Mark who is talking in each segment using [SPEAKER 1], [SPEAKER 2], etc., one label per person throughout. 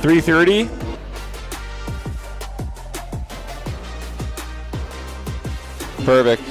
[SPEAKER 1] 3:30. Perfect.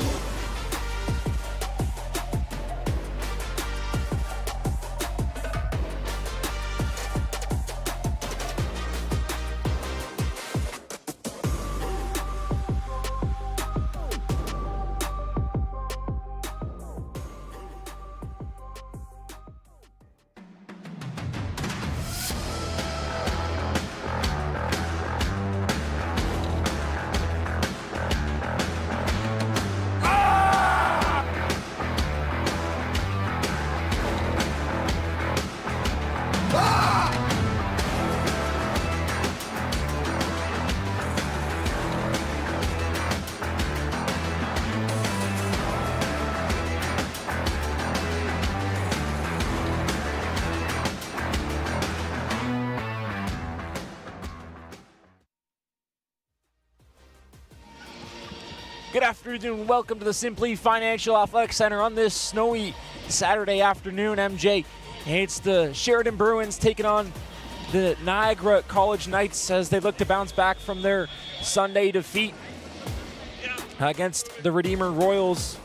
[SPEAKER 1] Good afternoon. Welcome to the Simply Financial Athletic Center on this snowy Saturday afternoon, MJ. It's the Sheridan Bruins taking on the Niagara College Knights as they look to bounce back from their Sunday defeat against the Redeemer Royals.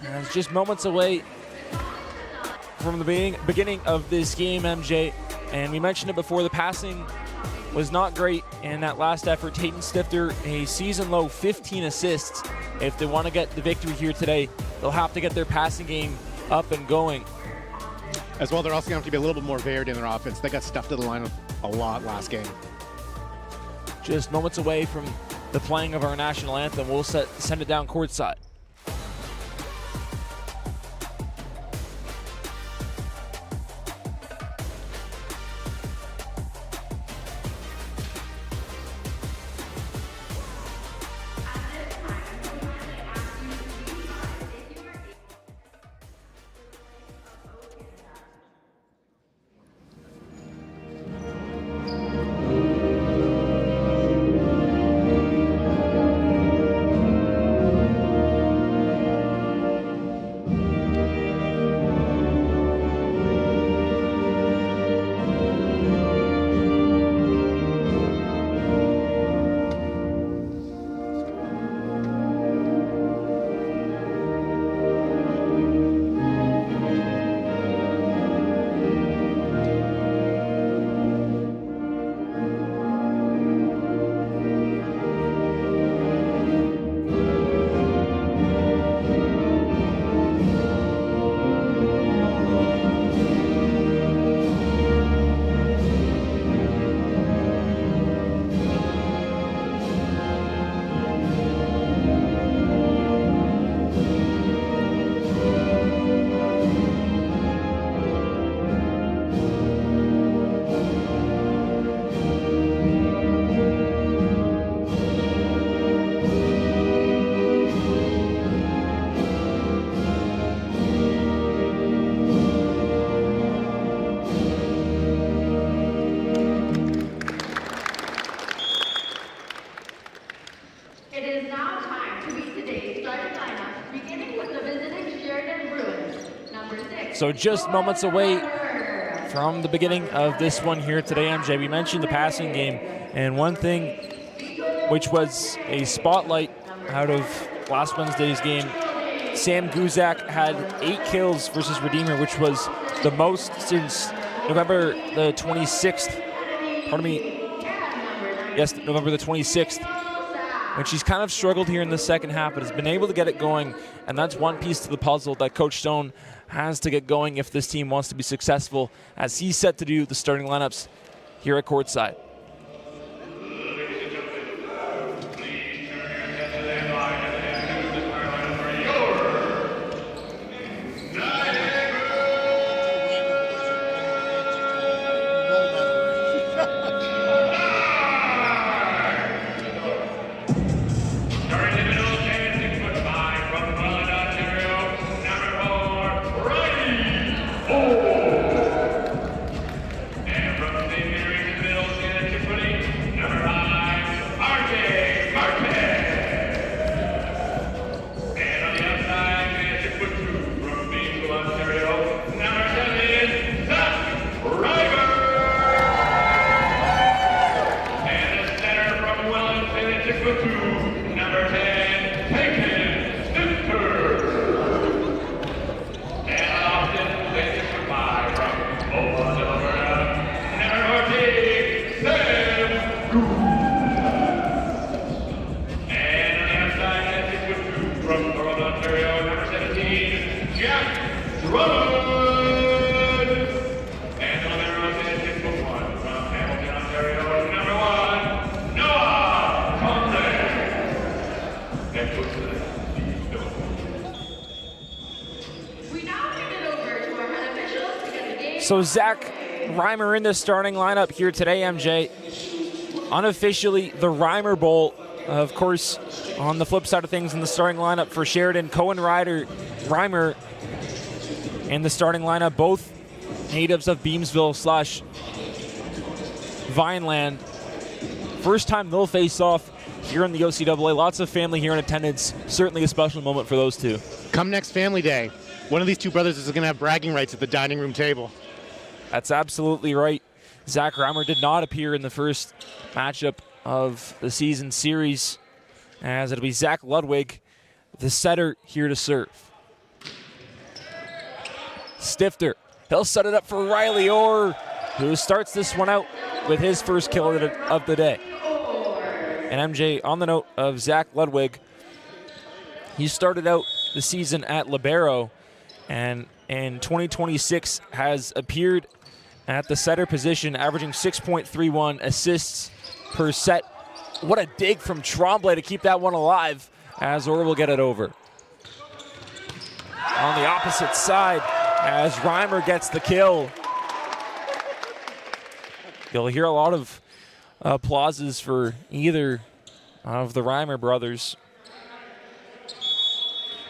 [SPEAKER 1] And it's just moments away from the beginning of this game, MJ. And we mentioned it before, the passing was not great in that last effort. Hayden Stifter, a season-low 15 assists. If they want to get the victory here today, they'll have to get their passing game up and going.
[SPEAKER 2] As well, they're also going to have to be a little bit more varied in their offense. They got stuffed to the line a lot last game.
[SPEAKER 1] Just moments away from the playing of our national anthem. We'll send it down courtside. So just moments away from the beginning of this one here today, MJ. We mentioned the passing game, and one thing which was a spotlight out of last Wednesday's game, Sam Guzak had 8 kills versus Redeemer, which was the most since November the 26th. Pardon me. Yes, November the 26th. And she's kind of struggled here in the second half, but has been able to get it going, and that's one piece to the puzzle that Coach Stone has to get going if this team wants to be successful, as he's set to do the starting lineups here at courtside. So Zach Reimer in the starting lineup here today, MJ. Unofficially, the Reimer Bowl. Of course, on the flip side of things in the starting lineup for Sheridan, Cohen Ryder, Reimer in the starting lineup, both natives of Beamsville / Vineland. First time they'll face off here in the OCAA. Lots of family here in attendance. Certainly a special moment for those two.
[SPEAKER 2] Come next family day, one of these two brothers is going to have bragging rights at the dining room table.
[SPEAKER 1] That's absolutely right. Zach Reimer did not appear in the first matchup of the season series, as it'll be Zach Ludwig, the setter, here to serve. Stifter, he'll set it up for Riley Orr, who starts this one out with his first kill of the day. And MJ, on the note of Zach Ludwig, he started out the season at libero, and in 2026 has appeared at the setter position, averaging 6.31 assists per set. What a dig from Tremblay to keep that one alive, as Orr will get it over. On the opposite side, as Reimer gets the kill. You'll hear a lot of applauses for either of the Reimer brothers.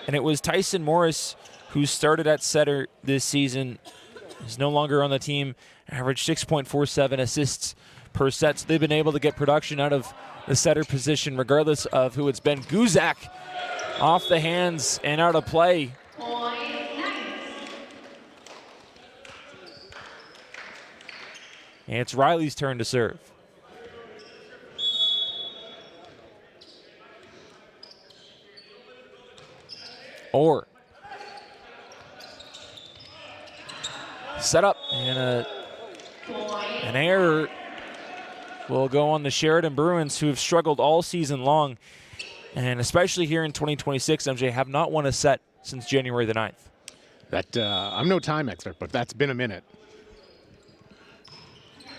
[SPEAKER 1] And it was Tyson Morris who started at setter this season. He's no longer on the team, averaged 6.47 assists per set. So they've been able to get production out of the setter position regardless of who it's been. Guzak off the hands and out of play. And it's Riley's turn to serve. Orr. Set up, and an error will go on the Sheridan Bruins, who have struggled all season long, and especially here in 2026, MJ, have not won a set since January the 9th.
[SPEAKER 2] I'm no time expert, but that's been a minute.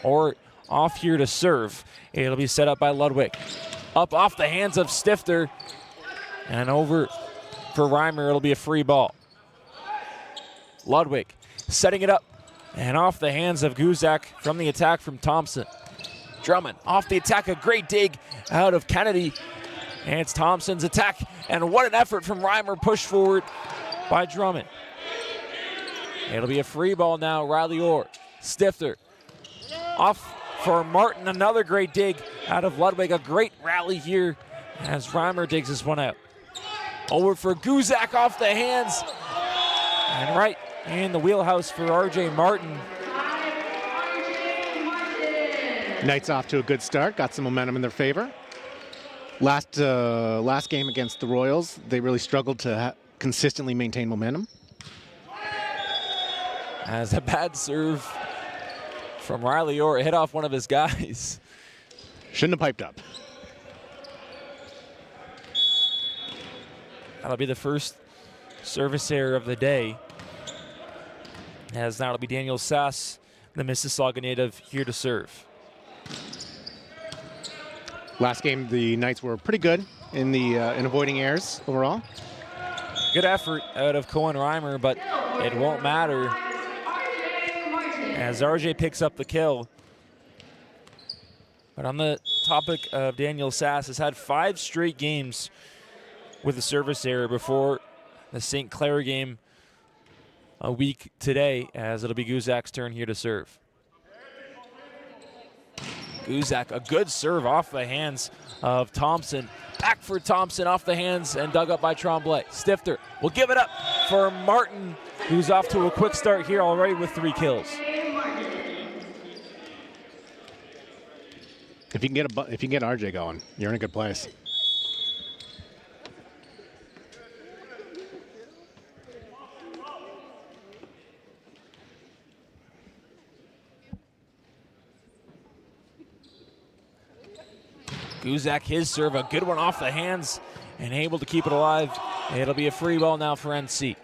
[SPEAKER 1] Or off here to serve. It'll be set up by Ludwig. Up off the hands of Stifter, and over for Reimer. It'll be a free ball. Ludwig setting it up, and off the hands of Guzak from the attack from Thompson. Drummond off the attack, a great dig out of Kennedy. And it's Thompson's attack, and what an effort from Reimer, pushed forward by Drummond. It'll be a free ball now, Riley Orr. Stifter off for Martin, another great dig out of Ludwig. A great rally here as Reimer digs this one out. Over for Guzak off the hands, and right in the wheelhouse for RJ Martin.
[SPEAKER 2] Knights off to a good start, got some momentum in their favor. Last game against the Royals, they really struggled to consistently maintain momentum.
[SPEAKER 1] As a bad serve from Riley Orr, hit off one of his guys.
[SPEAKER 2] Shouldn't have piped up.
[SPEAKER 1] That'll be the first service error of the day. As now it'll be Daniel Sass, the Mississauga native, here to serve.
[SPEAKER 2] Last game, the Knights were pretty good in avoiding errors overall.
[SPEAKER 1] Good effort out of Cohen Reimer, but it won't matter as RJ picks up the kill. But on the topic of Daniel Sass, has had 5 straight games with a service error before the St. Clair game a week today, as it'll be Guzak's turn here to serve. Guzak, a good serve off the hands of Thompson. Back for Thompson, off the hands and dug up by Tremblay. Stifter will give it up for Martin, who's off to a quick start here already with 3 kills.
[SPEAKER 2] If you can get RJ going, you're in a good place.
[SPEAKER 1] Guzak, his serve, a good one off the hands and able to keep it alive. It'll be a free ball now for NC.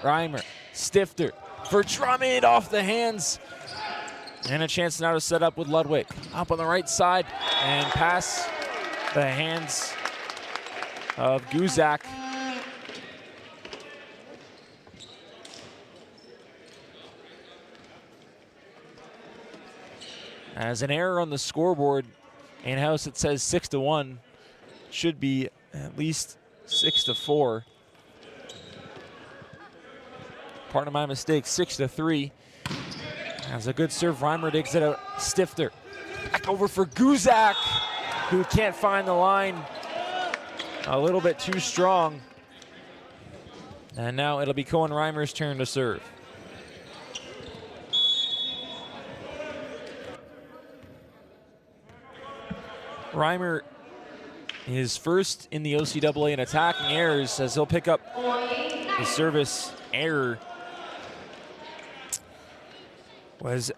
[SPEAKER 1] Reimer, Stifter for Drummond, off the hands. And a chance now to set up with Ludwig. Up on the right side and pass the hands of Guzak. As an error on the scoreboard, in-house it says 6-1. Should be at least 6-4. Part of my mistake, 6-3. As a good serve, Reimer digs it out. Stifter. Back over for Guzak, who can't find the line. A little bit too strong. And now it'll be Cohen Reimer's turn to serve. Reimer is first in the OCAA in attacking errors, as he'll pick up the service error.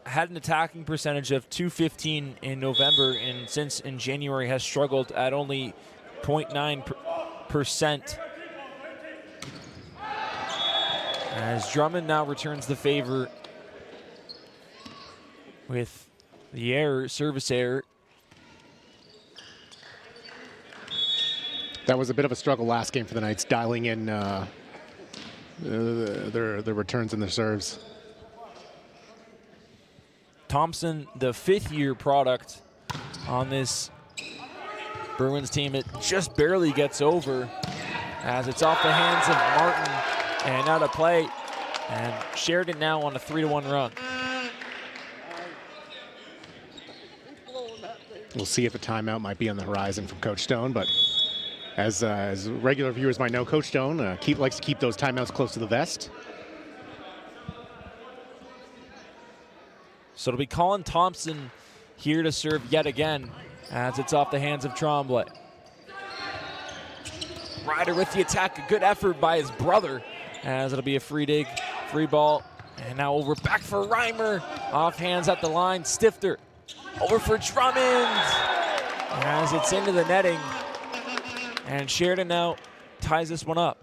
[SPEAKER 1] Had an attacking percentage of .215 in November, and since in January has struggled at only 0.9%. As Drummond now returns the favor with the error, service error.
[SPEAKER 2] That was a bit of a struggle last game for the Knights, dialing in their returns and their serves.
[SPEAKER 1] Thompson, the fifth-year product on this Bruins team, it just barely gets over as it's off the hands of Martin and out of play. And Sheridan now on a 3-1 run.
[SPEAKER 2] We'll see if a timeout might be on the horizon from Coach Stone, but as regular viewers might know, Coach Stone likes to keep those timeouts close to the vest.
[SPEAKER 1] So it'll be Colin Thompson here to serve yet again as it's off the hands of Tremblay. Ryder with the attack, a good effort by his brother as it'll be a free dig, free ball. And now over back for Reimer, off hands at the line, Stifter. Over for Drummond as it's into the netting. And Sheridan now ties this one up.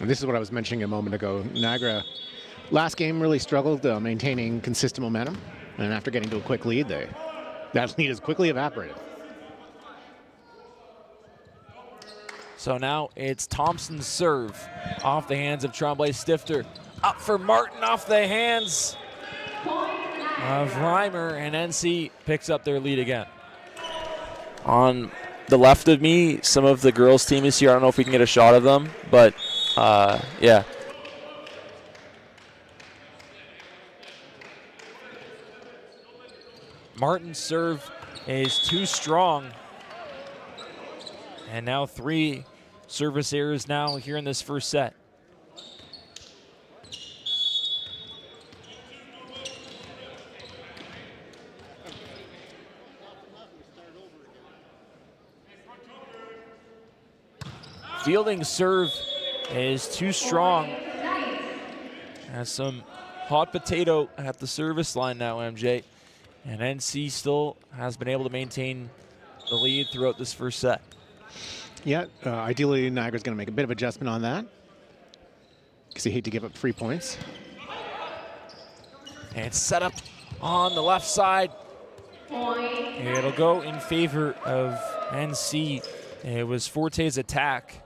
[SPEAKER 2] And this is what I was mentioning a moment ago. Niagara last game really struggled maintaining consistent momentum. And after getting to a quick lead, that lead has quickly evaporated.
[SPEAKER 1] So now it's Thompson's serve off the hands of Tremblay. Stifter up for Martin off the hands of Reimer, and NC picks up their lead again. On the left of me, some of the girls' team is here. I don't know if we can get a shot of them, but yeah. Martin's serve is too strong. And now 3 service errors now here in this first set. Fielding's serve is too strong. Has some hot potato at the service line now, MJ. And NC still has been able to maintain the lead throughout this first set.
[SPEAKER 2] Yeah, ideally Niagara's going to make a bit of adjustment on that, because you hate to give up 3 points.
[SPEAKER 1] And set up on the left side. It'll go in favor of NC. It was Forte's attack,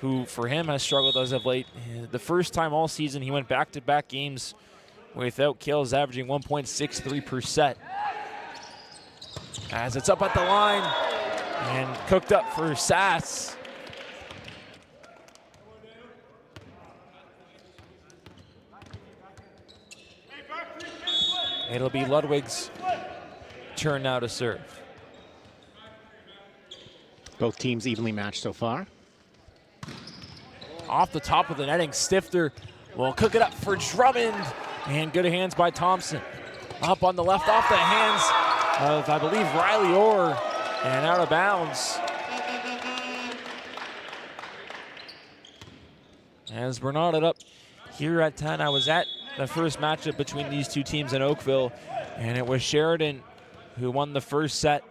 [SPEAKER 1] who for him has struggled as of late. The first time all season he went back-to-back games without kills, averaging 1.63 per set. As it's up at the line and cooked up for Sass. It'll be Ludwig's turn now to serve.
[SPEAKER 2] Both teams evenly matched so far.
[SPEAKER 1] Off the top of the netting, Stifter will cook it up for Drummond. And good hands by Thompson. Up on the left, off the hands of, I believe, Riley Orr, and out of bounds. As we're knotted up here at 10, I was at the first matchup between these two teams in Oakville, and it was Sheridan who won the first set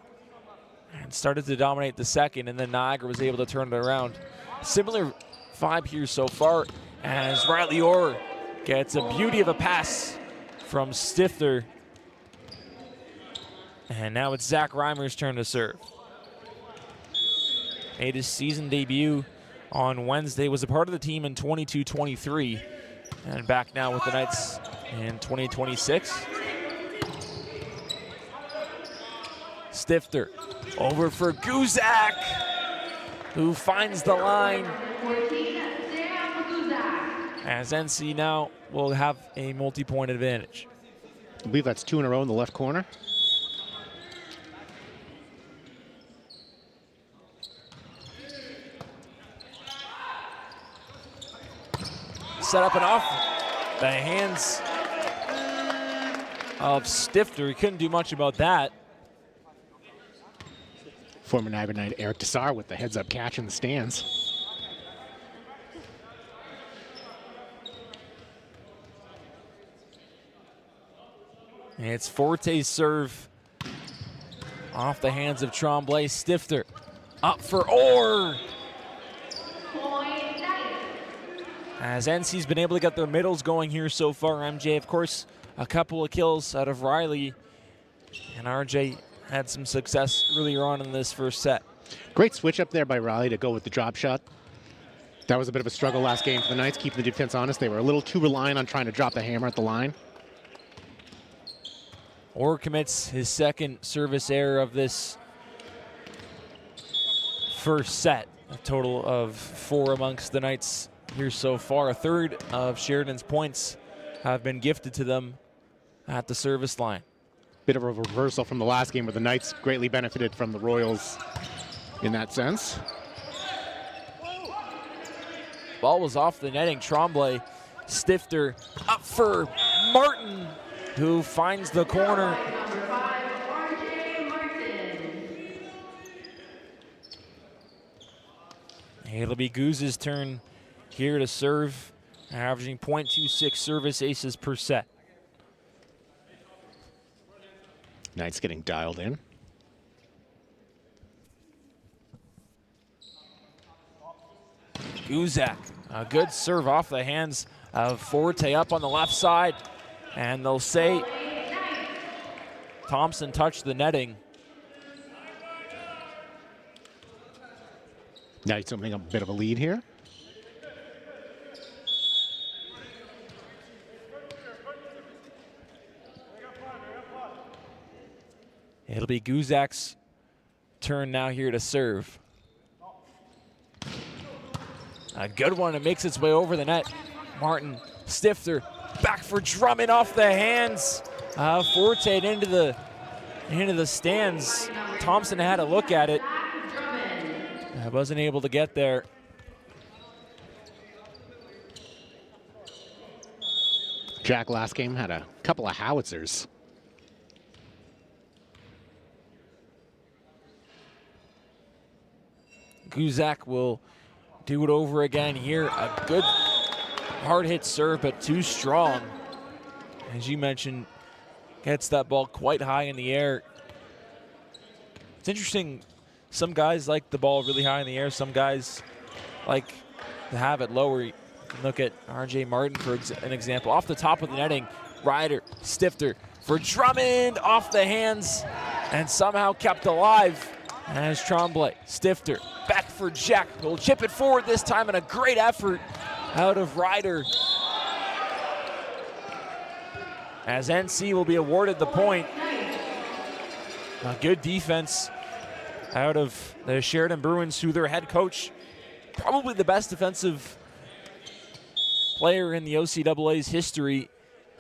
[SPEAKER 1] and started to dominate the second, and then Niagara was able to turn it around. Similar vibe here so far as Riley Orr gets a beauty of a pass from Stifter. And now it's Zach Reimer's turn to serve. Made his season debut on Wednesday, was a part of the team in 22-23, And back now with the Knights in 2026. Stifter over for Guzak, who finds the line. As NC now will have a multi-point advantage.
[SPEAKER 2] I believe that's 2 in a row in the left corner.
[SPEAKER 1] Set up and off the hands of Stifter. He couldn't do much about that.
[SPEAKER 2] Former Niagara Knight Eric Dessar with the heads-up catch in the stands.
[SPEAKER 1] And it's Forte's serve off the hands of Tremblay. Stifter up for Orr. As NC's been able to get their middles going here so far, MJ, of course, a couple of kills out of Riley. And RJ had some success earlier on in this first set.
[SPEAKER 2] Great switch up there by Riley to go with the drop shot. That was a bit of a struggle last game for the Knights, keeping the defense honest. They were a little too reliant on trying to drop the hammer at the line.
[SPEAKER 1] Orr commits his second service error of this first set. A total of 4 amongst the Knights here so far. A third of Sheridan's points have been gifted to them at the service line.
[SPEAKER 2] Bit of a reversal from the last game where the Knights greatly benefited from the Royals in that sense.
[SPEAKER 1] Ball was off the netting. Tremblay, Stifter up for Martin, who finds the corner. It'll be Guz's turn here to serve, averaging .26 service aces per set.
[SPEAKER 2] Knights getting dialed in.
[SPEAKER 1] Guzak, a good serve off the hands of Forte up on the left side. And they'll say Thompson touched the netting.
[SPEAKER 2] Knights opening up a bit of a lead here.
[SPEAKER 1] It'll be Guzak's turn now here to serve. A good one. It makes its way over the net. Martin, Stifter, back for Drummond off the hands. Forte into the stands. Thompson had a look at it. I wasn't able to get there.
[SPEAKER 2] Jack last game had a couple of howitzers.
[SPEAKER 1] Guzak will do it over again here. A good hard hit serve, but too strong. As you mentioned, gets that ball quite high in the air. It's interesting, some guys like the ball really high in the air. Some guys like to have it lower. You can look at RJ Martin for an example. Off the top of the netting, Ryder, Stifter for Drummond off the hands and somehow kept alive. As Tremblay, Stifter, back for Jack. He'll chip it forward this time, and a great effort out of Ryder. As NC will be awarded the point. A good defense out of the Sheridan Bruins, who their head coach, probably the best defensive player in the OCAA's history,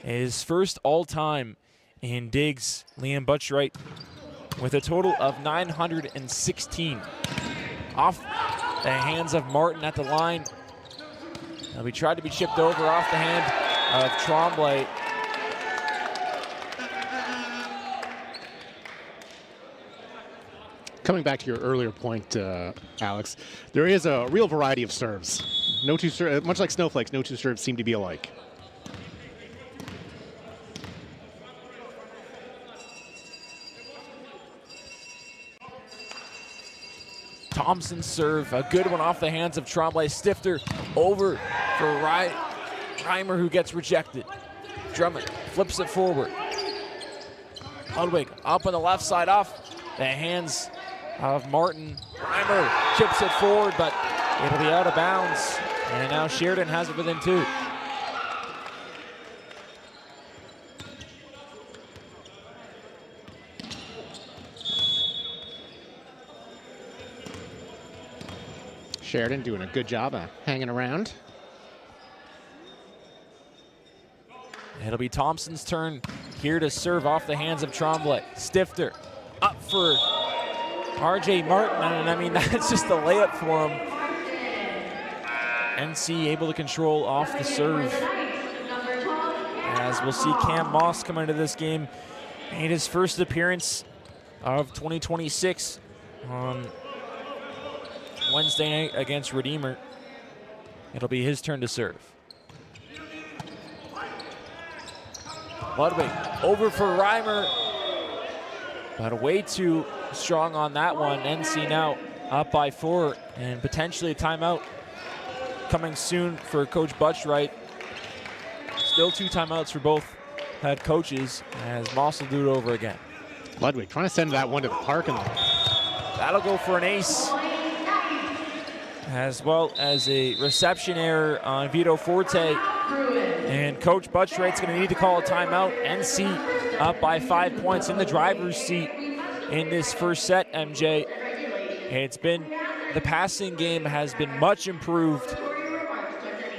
[SPEAKER 1] is first all-time in digs, Liam Butchwright, with a total of 916. Off the hands of Martin at the line. We tried to be chipped over off the hand of Tremblay.
[SPEAKER 2] Coming back to your earlier point, Alex, there is a real variety of serves. No two serves, much like snowflakes, no two serves seem to be alike.
[SPEAKER 1] Thompson serve, a good one off the hands of Tremblay. Stifter over for Reimer, who gets rejected. Drummond flips it forward. Ludwig up on the left side off the hands of Martin. Reimer chips it forward, but it'll be out of bounds. And now Sheridan has it within 2.
[SPEAKER 2] Sheridan doing a good job of hanging around.
[SPEAKER 1] It'll be Thompson's turn here to serve off the hands of Tremblay. Stifter up for RJ Martin, and I mean, that's just a layup for him. NC able to control off the serve. As we'll see Cam Moss come into this game. Made his first appearance of 2026 on Wednesday night against Redeemer. It'll be his turn to serve. Ludwig over for Reimer, but way too strong on that one. NC now up by 4 and potentially a timeout coming soon for Coach Butchwright. Still 2 timeouts for both head coaches as Moss will do it over again.
[SPEAKER 2] Ludwig trying to send that one to the parking lot.
[SPEAKER 1] That'll go for an ace, as well as a reception error on Vito Forte. And Coach Butchwright's going to need to call a timeout. NC up by 5 points in the driver's seat in this first set, MJ. It's been, the passing game has been much improved.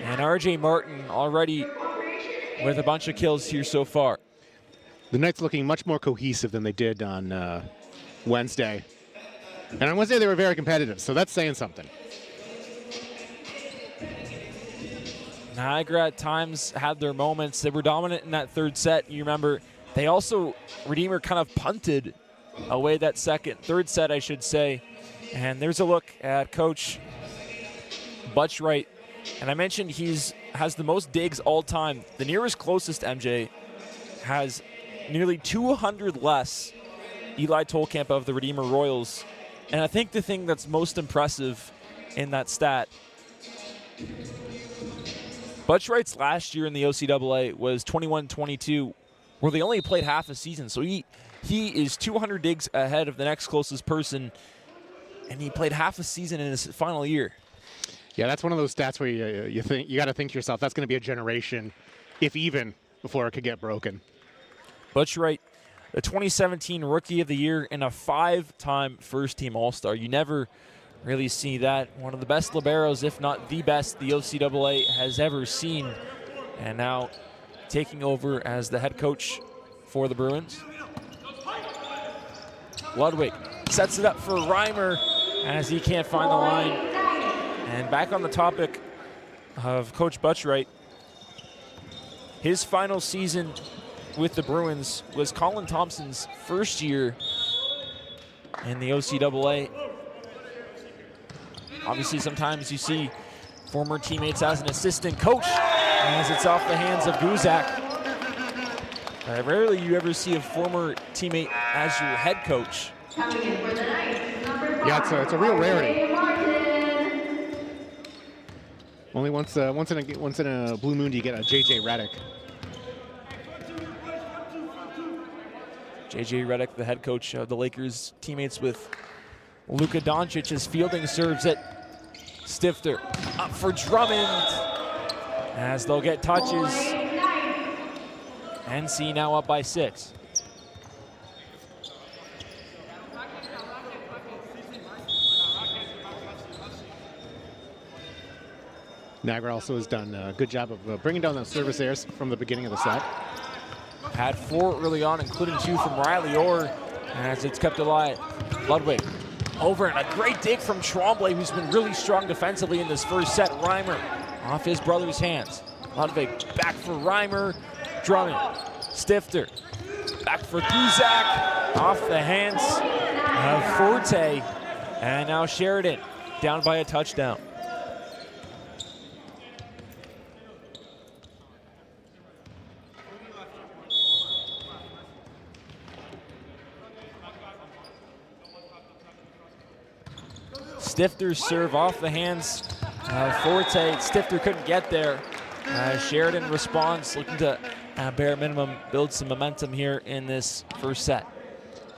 [SPEAKER 1] And RJ Martin already with a bunch of kills here so far.
[SPEAKER 2] The Knights looking much more cohesive than they did on Wednesday. And on Wednesday they were very competitive, so that's saying something.
[SPEAKER 1] Niagara at times had their moments. They were dominant in that third set. You remember, they also, Redeemer kind of punted away that third set, I should say. And there's a look at Coach Butchwright. And I mentioned has the most digs all time. The nearest closest, MJ, has nearly 200 less. Eli Tolkamp of the Redeemer Royals. And I think the thing that's most impressive in that stat, Butchwright's last year in the OCAA was 21-22, where they only played half a season. So he is 200 digs ahead of the next closest person, and he played half a season in his final year.
[SPEAKER 2] Yeah, that's one of those stats where you think you got to think to yourself, that's going to be a generation, if even, before it could get broken.
[SPEAKER 1] Butchwright, the 2017 Rookie of the Year and a 5-time first-team All-Star. You never really see that. One of the best liberos, if not the best, the OCAA has ever seen. And now taking over as the head coach for the Bruins. Ludwig sets it up for Reimer as he can't find the line. And back on the topic of Coach Butchwright, his final season with the Bruins was Colin Thompson's first year in the OCAA. Obviously, sometimes you see former teammates as an assistant coach as it's off the hands of Guzak. Rarely you ever see a former teammate as your head coach.
[SPEAKER 2] Yeah, it's a real rarity. Only once in a blue moon do you get a JJ Redick.
[SPEAKER 1] JJ Redick, the head coach of the Lakers, teammates with Luka Doncic, as fielding serves it. Stifter up for Drummond as they'll get touches. NC now up by 6.
[SPEAKER 2] Niagara also has done a good job of bringing down those service errors from the beginning of the set.
[SPEAKER 1] Had 4 early on, including 2 from Riley Orr, as it's kept alive. Ludwig over, and a great dig from Tremblay, who's been really strong defensively in this first set. Reimer off his brother's hands. Ludwig back for Reimer. Drummond, Stifter, back for Guzak, off the hands of Forte. And now Sheridan down by a touchdown. Stifter's serve off the hands of Forte. Stifter couldn't get there. Sheridan responds, looking to, bare minimum, build some momentum here in this first set.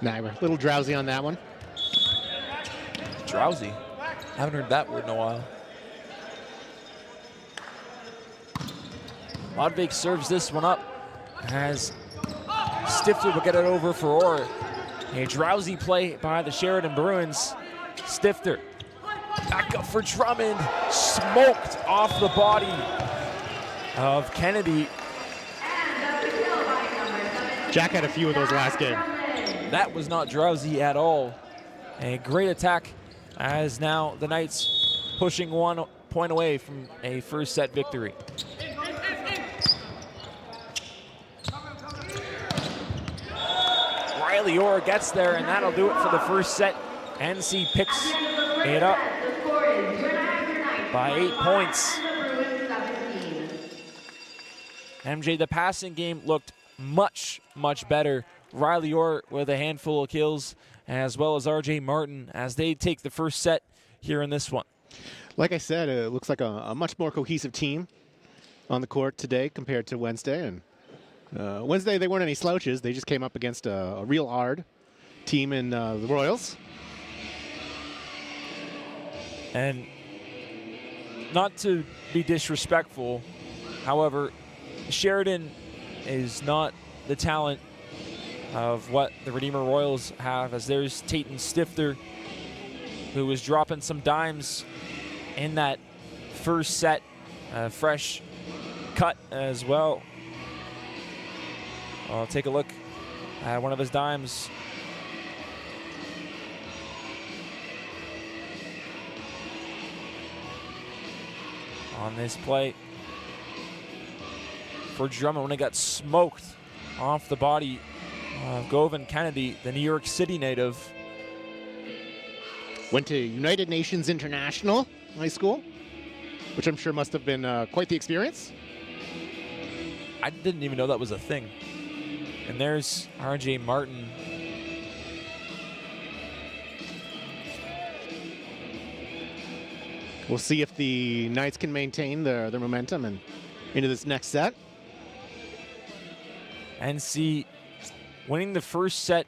[SPEAKER 2] Niagara, a little drowsy on that one.
[SPEAKER 1] Drowsy? Haven't heard that word in a while. Ludwig serves this one up as Stifter will get it over for Orr. A drowsy play by the Sheridan Bruins. Stifter Back up for Drummond. Smoked off the body of Kennedy.
[SPEAKER 2] Jack had a few of those last game.
[SPEAKER 1] That was not drowsy at all. A great attack as now the Knights pushing 1 point away from a first set victory. Riley Orr gets there, and that'll do it for the first set. NC picks it up by 8 points. MJ, the passing game looked much, much better. Riley Orr with a handful of kills, as well as RJ Martin as they take the first set here in this one.
[SPEAKER 2] Like I said, it looks like a much more cohesive team on the court today compared to Wednesday. And Wednesday, they weren't any slouches. They just came up against a real hard team in the Royals.
[SPEAKER 1] And not to be disrespectful, however, Sheridan is not the talent of what the Redeemer Royals have, as there's Tayton Stifter, who was dropping some dimes in that first set. Fresh cut as well. I'll take a look at one of his dimes. On this play for Drummond when he got smoked off the body of Govan Kennedy, the New York City native.
[SPEAKER 2] Went to United Nations International High School, which I'm sure must have been quite the experience.
[SPEAKER 1] I didn't even know that was a thing. And there's RJ Martin.
[SPEAKER 2] We'll see if the Knights can maintain their momentum and into this next set.
[SPEAKER 1] NC winning the first set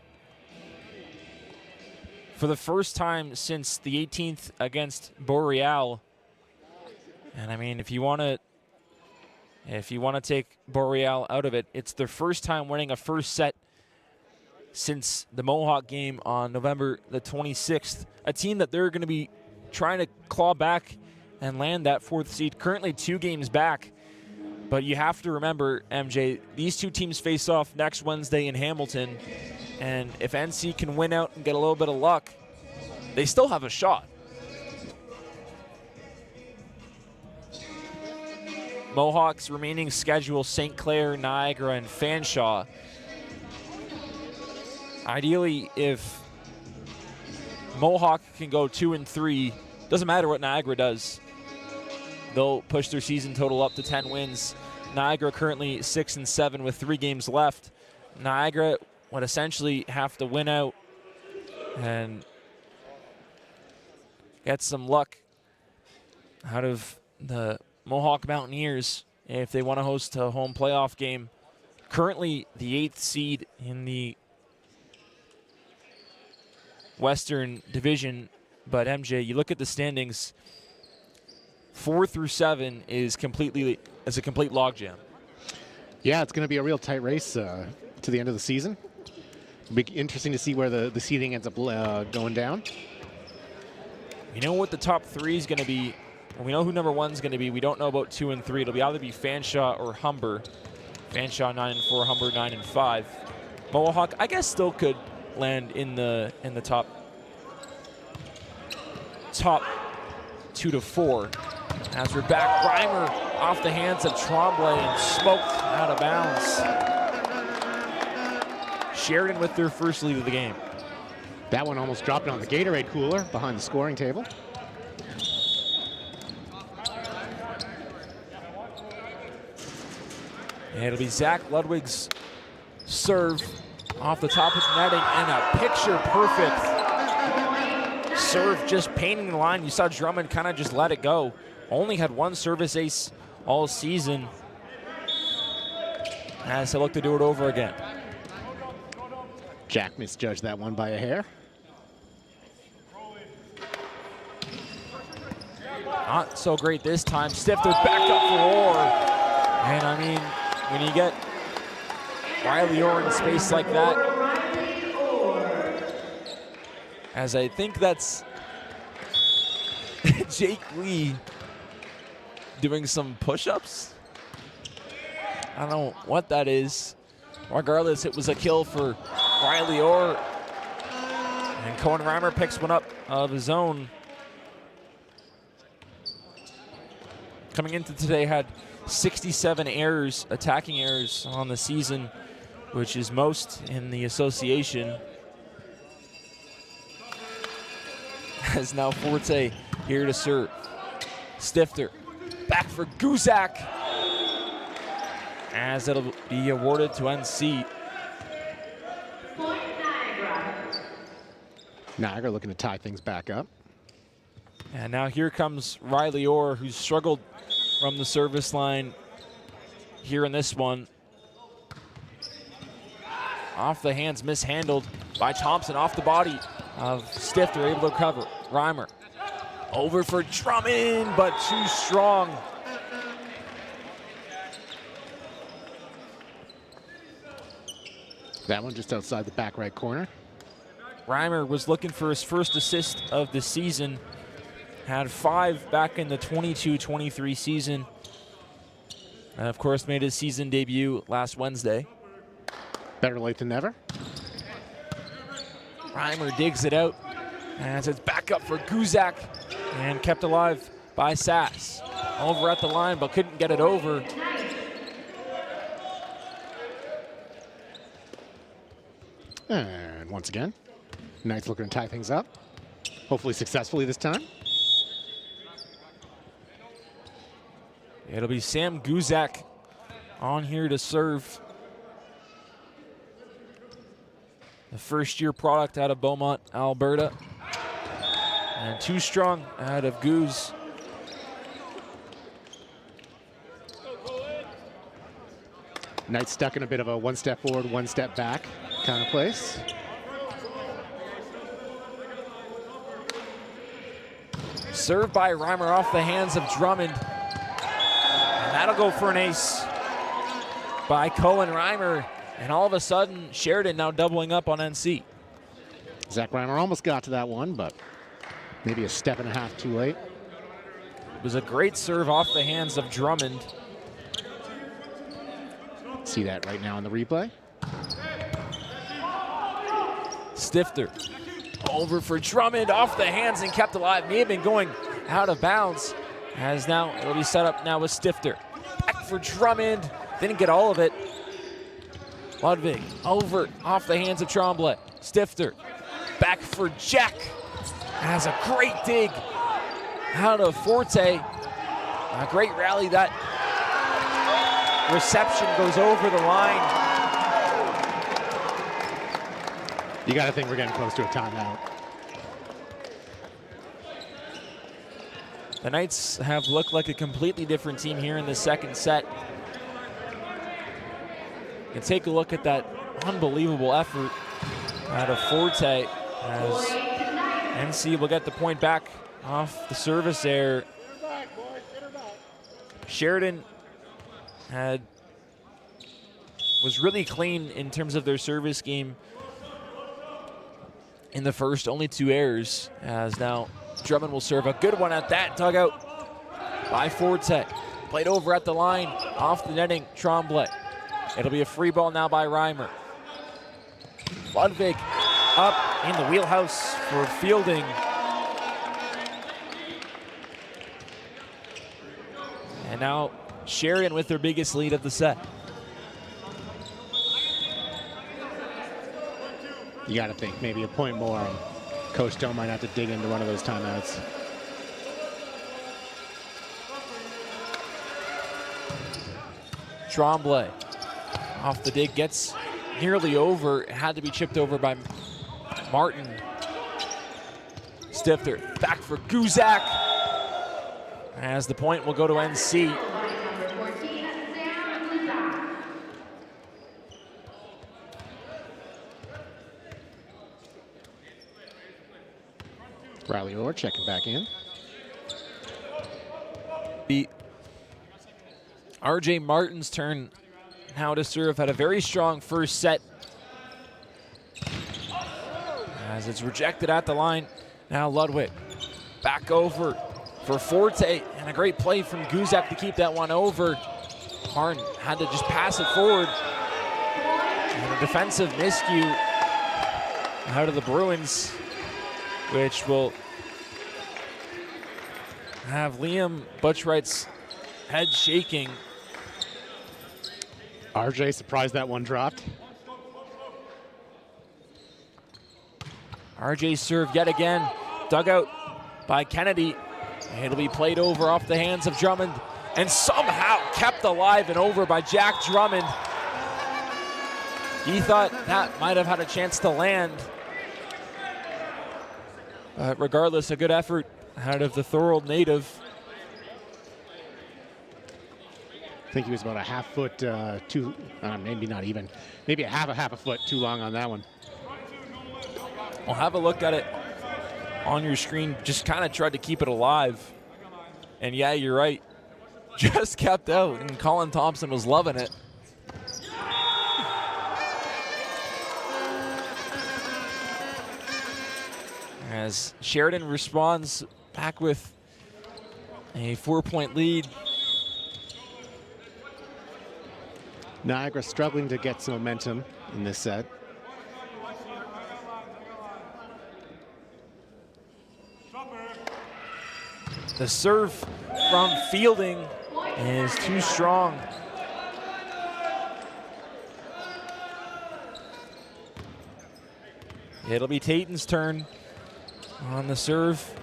[SPEAKER 1] for the first time since the 18th against Boreal. And I mean, if you want to take Boreal out of it, it's their first time winning a first set since the Mohawk game on November the 26th. A team that they're going to be trying to claw back and land that 4th seed. Currently 2 games back. But you have to remember, MJ, these two teams face off next Wednesday in Hamilton. And if NC can win out and get a little bit of luck, they still have a shot. Mohawk's remaining schedule: St. Clair, Niagara, and Fanshawe. Ideally, if Mohawk can go 2-3, doesn't matter what Niagara does, they'll push their season total up to 10 wins. Niagara currently 6-7 with 3 games left. Niagara would essentially have to win out and get some luck out of the Mohawk Mountaineers if they want to host a home playoff game. Currently the 8th seed in the Western Division, but MJ, you look at the standings, 4 through 7 is a complete logjam.
[SPEAKER 2] Yeah, it's going to be a real tight race to the end of the season. It'll be interesting to see where the seeding ends up going down.
[SPEAKER 1] We know what the top 3 is going to be. And we know who number 1 is going to be. We don't know about 2 and 3. It'll be either be Fanshawe or Humber. Fanshawe 9-4, Humber 9-5. Mohawk, I guess, still could land in the top 2 to 4. As we're back, Reimer off the hands of Tremblay and smoked out of bounds. Sheridan with their first lead of the game.
[SPEAKER 2] That one almost dropped on the Gatorade cooler behind the scoring table.
[SPEAKER 1] And it'll be Zach Ludwig's serve off the top of the netting, and a picture-perfect serve just painting the line. You saw Drummond kind of just let it go. Only had 1 service ace all season as they look to do it over again.
[SPEAKER 2] Jack misjudged that one by a hair.
[SPEAKER 1] Not so great this time. Stifter back up for Orr. And I mean, when you get Riley Orr in space like that, as I think that's Jake Lee doing some push-ups. I don't know what that is. Regardless, it was a kill for Riley Orr. And Cohen Reimer picks one up of his own. Coming into today, had 67 errors, attacking errors on the season, which is most in the association. As now Forte here to serve. Stifter back for Guzak, as it'll be awarded to NC.
[SPEAKER 2] Niagara looking to tie things back up.
[SPEAKER 1] And now here comes Riley Orr, who's struggled from the service line here in this one. Off the hands, mishandled by Thompson, off the body of Stifter, able to recover. Reimer over for Drummond, but too strong.
[SPEAKER 2] That one just outside the back right corner.
[SPEAKER 1] Reimer was looking for his first assist of the season. Had 5 back in the 22-23 season. And of course made his season debut last Wednesday.
[SPEAKER 2] Better late than never.
[SPEAKER 1] Reimer digs it out as it's back up for Guzak and kept alive by Sass. Over at the line, but couldn't get it over.
[SPEAKER 2] And once again, Knights looking to tie things up. Hopefully successfully this time.
[SPEAKER 1] It'll be Sam Guzak on here to serve. The first-year product out of Beaumont, Alberta. And too strong out of Guz.
[SPEAKER 2] Knights stuck in a bit of a one step forward, one step back kind of place.
[SPEAKER 1] Served by Reimer off the hands of Drummond. And that'll go for an ace by Cohen Reimer. And all of a sudden, Sheridan now doubling up on NC.
[SPEAKER 2] Zach Reimer almost got to that one, but maybe a step and a half too late.
[SPEAKER 1] It was a great serve off the hands of Drummond.
[SPEAKER 2] See that right now in the replay.
[SPEAKER 1] Stifter over for Drummond, off the hands and kept alive. May have been going out of bounds. As now it'll be set up now with Stifter. Back for Drummond, didn't get all of it. Ludwig over off the hands of Tremblay. Stifter back for Jack. Has a great dig out of Forte. A great rally. That reception goes over the line.
[SPEAKER 2] You got to think we're getting close to a timeout.
[SPEAKER 1] The Knights have looked like a completely different team here in the second set. And take a look at that unbelievable effort out of Forte as NC will get the point back off the service error. Sheridan was really clean in terms of their service game in the first, only 2 errors, as now Drummond will serve a good one at that dugout by Forte. Played over at the line, off the netting, Tremblay. It'll be a free ball now by Reimer. Ludwig up in the wheelhouse for fielding. And now Sheridan with their biggest lead of the set.
[SPEAKER 2] You got to think maybe a point more, and Coach Doe might have to dig into one of those timeouts.
[SPEAKER 1] Tremblay off the dig, gets nearly over. It had to be chipped over by Martin. Stifter back for Guzak. As the point will go to NC.
[SPEAKER 2] Riley Orr checking back in.
[SPEAKER 1] Be RJ Martin's turn now to serve. Had a very strong first set. As it's rejected at the line. Now Ludwig back over for Forte, and a great play from Guzak to keep that one over. Martin had to just pass it forward. And a defensive miscue out of the Bruins, which will have Liam Butchwright's head shaking.
[SPEAKER 2] RJ surprised that one dropped.
[SPEAKER 1] RJ served yet again, dug out by Kennedy. It'll be played over off the hands of Drummond, and somehow kept alive and over by Jack Drummond. He thought that might have had a chance to land. Regardless, a good effort out of the Thorold native.
[SPEAKER 2] I think he was about a half foot too, maybe not even, maybe a half a foot too long on that one.
[SPEAKER 1] Well, have a look at it on your screen. Just kind of tried to keep it alive. And yeah, you're right. Just kept out, and Colin Thompson was loving it. As Sheridan responds back with a 4-point lead.
[SPEAKER 2] Niagara struggling to get some momentum in this set.
[SPEAKER 1] The serve from Fielding is too strong. It'll be Tatum's turn on the serve.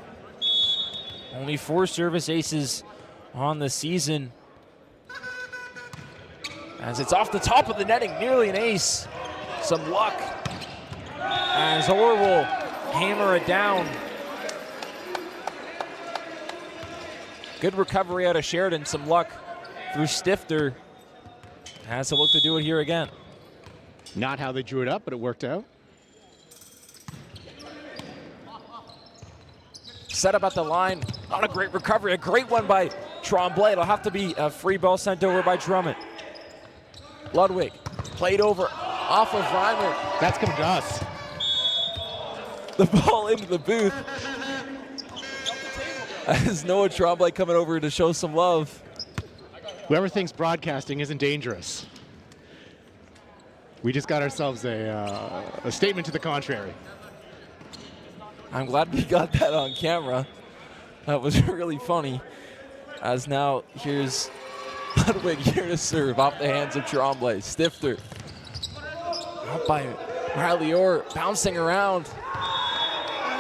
[SPEAKER 1] Only 4 service aces on the season. As it's off the top of the netting, nearly an ace. Some luck as Orr will hammer it down. Good recovery out of Sheridan, some luck through Stifter. Has to look to do it here again.
[SPEAKER 2] Not how they drew it up, but it worked out.
[SPEAKER 1] Set up at the line, not a great recovery, a great one by Tremblay. It'll have to be a free ball sent over by Drummond. Ludwig played over off of Reimer.
[SPEAKER 2] That's coming to us.
[SPEAKER 1] The ball into the booth. As Noah Tremblay coming over to show some love.
[SPEAKER 2] Whoever thinks broadcasting isn't dangerous. We just got ourselves a statement to the contrary.
[SPEAKER 1] I'm glad we got that on camera. That was really funny. As now here's Ludwig here to serve off the hands of Tremblay. Stifter. Up by Riley Orr, bouncing around.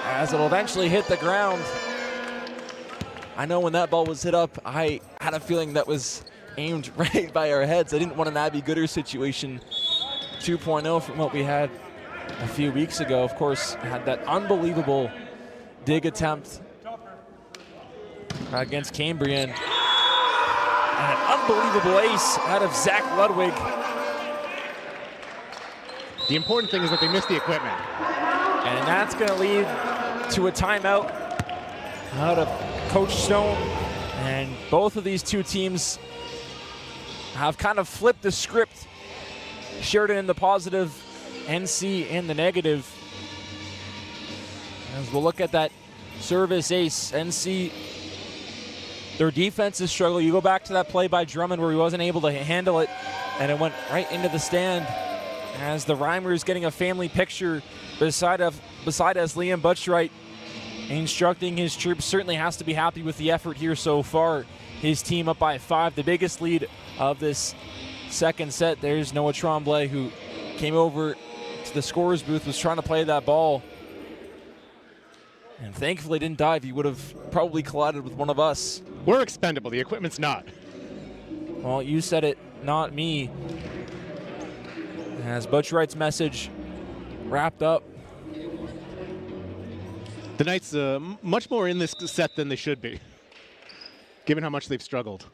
[SPEAKER 1] As it'll eventually hit the ground. I know when that ball was hit up, I had a feeling that was aimed right by our heads. I didn't want an Abby Gooder situation 2.0 from what we had a few weeks ago. Of course, had that unbelievable dig attempt against Cambrian. And an unbelievable ace out of Zach Ludwig.
[SPEAKER 2] The important thing is that they missed the equipment.
[SPEAKER 1] And that's going to lead to a timeout out of Coach Stone. And both of these two teams have kind of flipped the script. Sheridan in the positive, NC in the negative. As we'll look at that service ace, NC, their defense is struggling. You go back to that play by Drummond where he wasn't able to handle it, and it went right into the stand. As the Reimer is getting a family picture beside us, Liam Butchwright instructing his troops. Certainly has to be happy with the effort here so far. His team up by 5, the biggest lead of this second set. There's Noah Tremblay, who came over to the scorer's booth, was trying to play that ball, and thankfully didn't dive. He would have probably collided with one of us.
[SPEAKER 2] We're expendable, the equipment's not.
[SPEAKER 1] Well, you said it, not me. As Butchwright's message wrapped up.
[SPEAKER 2] The Knights much more in this set than they should be, given how much they've struggled.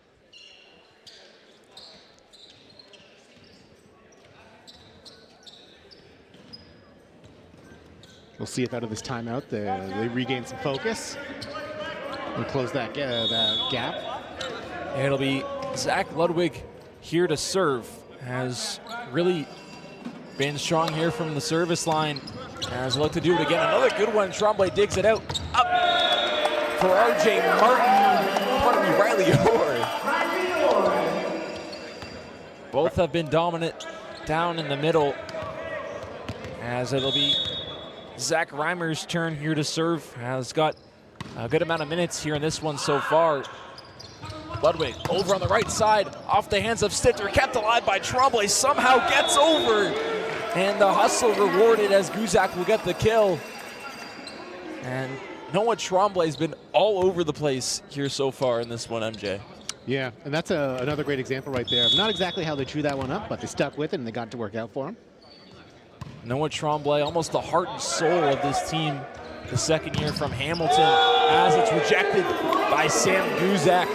[SPEAKER 2] We'll see if out of this timeout they regain some focus and close that gap.
[SPEAKER 1] It'll be Zach Ludwig here to serve. Has really been strong here from the service line. Has looked to do it again. Another good one. Tremblay digs it out. Up for R.J. Martin, Riley Orr. Both have been dominant down in the middle, as it'll be Zach Reimer's turn here to serve. Has got a good amount of minutes here in this one so far. Ludwig over on the right side, off the hands of Stifter, kept alive by Tremblay, somehow gets over, and the hustle rewarded as Guzak will get the kill. And Noah Tremblay's been all over the place here so far in this one, MJ.
[SPEAKER 2] Yeah, and that's another great example right there. Not exactly how they drew that one up, but they stuck with it and they got it to work out for him.
[SPEAKER 1] Noah Tremblay, almost the heart and soul of this team, the second year from Hamilton, as it's rejected by Sam Guzak.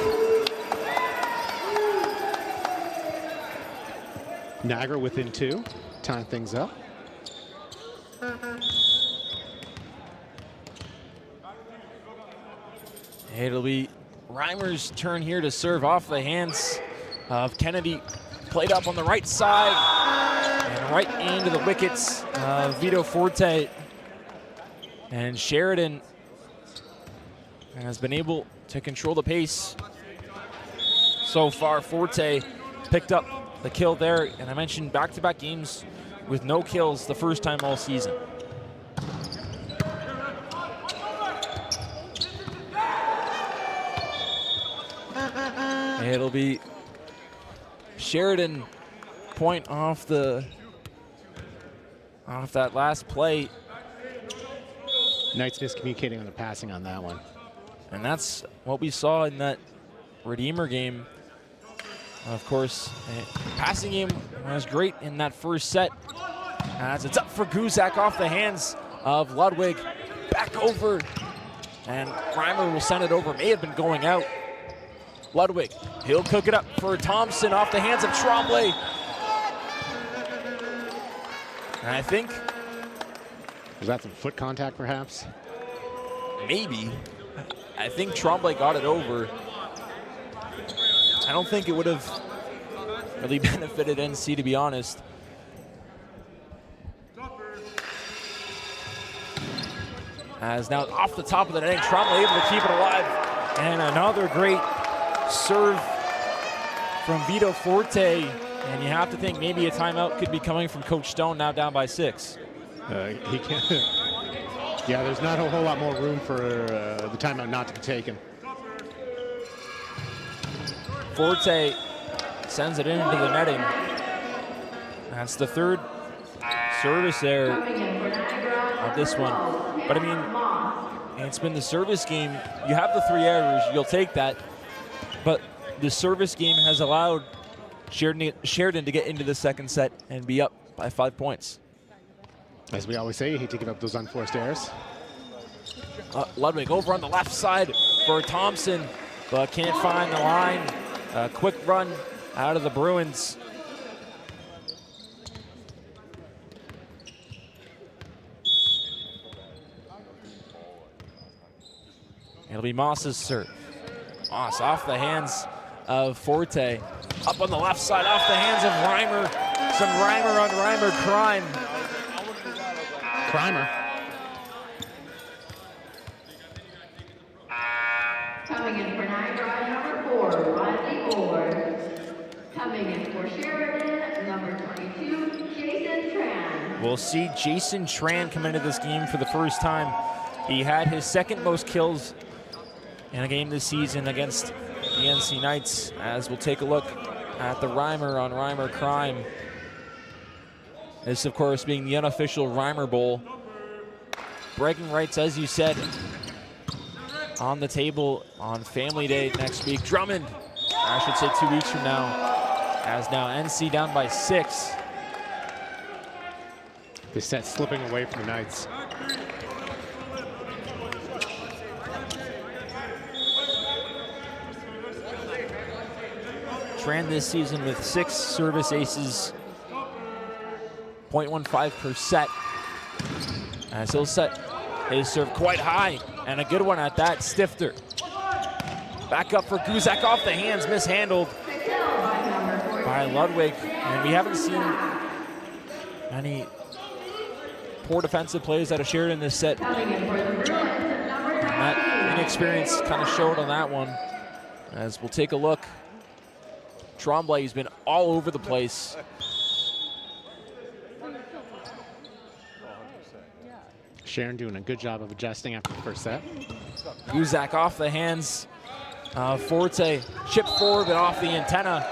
[SPEAKER 2] Niagara within 2, tying things up.
[SPEAKER 1] It'll be Reimer's turn here to serve off the hands of Kennedy. Played up on the right side and right into the wickets of Vito Forte. And Sheridan has been able to control the pace so far. Forte picked up the kill there, and I mentioned back-to-back games with no kills the first time all season. It'll be Sheridan point off that last play.
[SPEAKER 2] Knights miscommunicating on the passing on that one.
[SPEAKER 1] And that's what we saw in that Redeemer game. Of course, passing game was great in that first set. As it's up for Guzak off the hands of Ludwig. Back over, and Reimer will send it over. May have been going out. Ludwig, he'll cook it up for Thompson off the hands of Tremblay. And I think...
[SPEAKER 2] Was that some foot contact, perhaps?
[SPEAKER 1] Maybe. I think Tremblay got it over. I don't think it would have really benefited NC, to be honest. As now off the top of the net, Tremblay able to keep it alive. And another great serve from Vito Forte. And you have to think maybe a timeout could be coming from Coach Stone, now down by 6.
[SPEAKER 2] He can't. Yeah, there's not a whole lot more room for the timeout not to be taken.
[SPEAKER 1] Forte sends it into the netting. That's the third service error of this one. But I mean, it's been the service game. You have the 3 errors, you'll take that. But the service game has allowed Sheridan to get into the second set and be up by 5 points.
[SPEAKER 2] As we always say, you hate to give up those unforced errors.
[SPEAKER 1] Ludwig over on the left side for Thompson, but can't find the line. A quick run out of the Bruins. It'll be Moss's serve. Moss off the hands of Forte. Up on the left side, off the hands of Reimer. Some Reimer on Reimer crime.
[SPEAKER 2] Crimer.
[SPEAKER 3] Coming in for Niagara, number 4, Riley Orr. Coming in for Sheridan, number 22, Jason Tran.
[SPEAKER 1] We'll see Jason Tran come into this game for the first time. He had his second most kills in a game this season against the NC Knights, as we'll take a look at the Reimer on Reimer crime. This, of course, being the unofficial Reimer Bowl. Bragging rights, as you said, on the table on Family Day next week. Drummond, I should say 2 weeks from now, as now NC down by 6.
[SPEAKER 2] This set slipping away from the Knights.
[SPEAKER 1] Tran this season with 6 service aces, 0.15 per set. As he'll set his serve quite high, and a good one at that. Stifter. Back up for Guzak off the hands, mishandled by Ludwig. And we haven't seen any poor defensive plays out of Sheridan this set. And that inexperience kind of showed on that one. As we'll take a look. Tremblay has been all over the place.
[SPEAKER 2] Sheridan doing a good job of adjusting after the first set.
[SPEAKER 1] Guzak off the hands. Forte chip forward but off the antenna.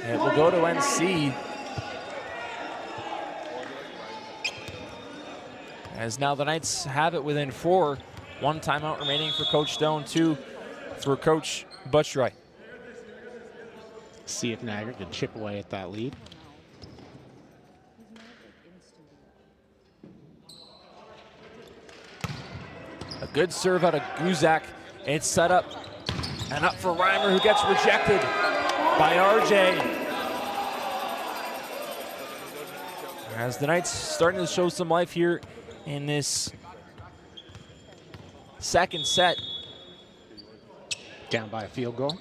[SPEAKER 1] It will go to NC. As now the Knights have it within 4. 1 timeout remaining for Coach Stone, 2 for Coach Butchright.
[SPEAKER 2] See if Niagara can chip away at that lead.
[SPEAKER 1] A good serve out of Guzak. It's set up and up for Reimer, who gets rejected by RJ. As the Knights starting to show some life here in this second set.
[SPEAKER 2] Down by a field goal.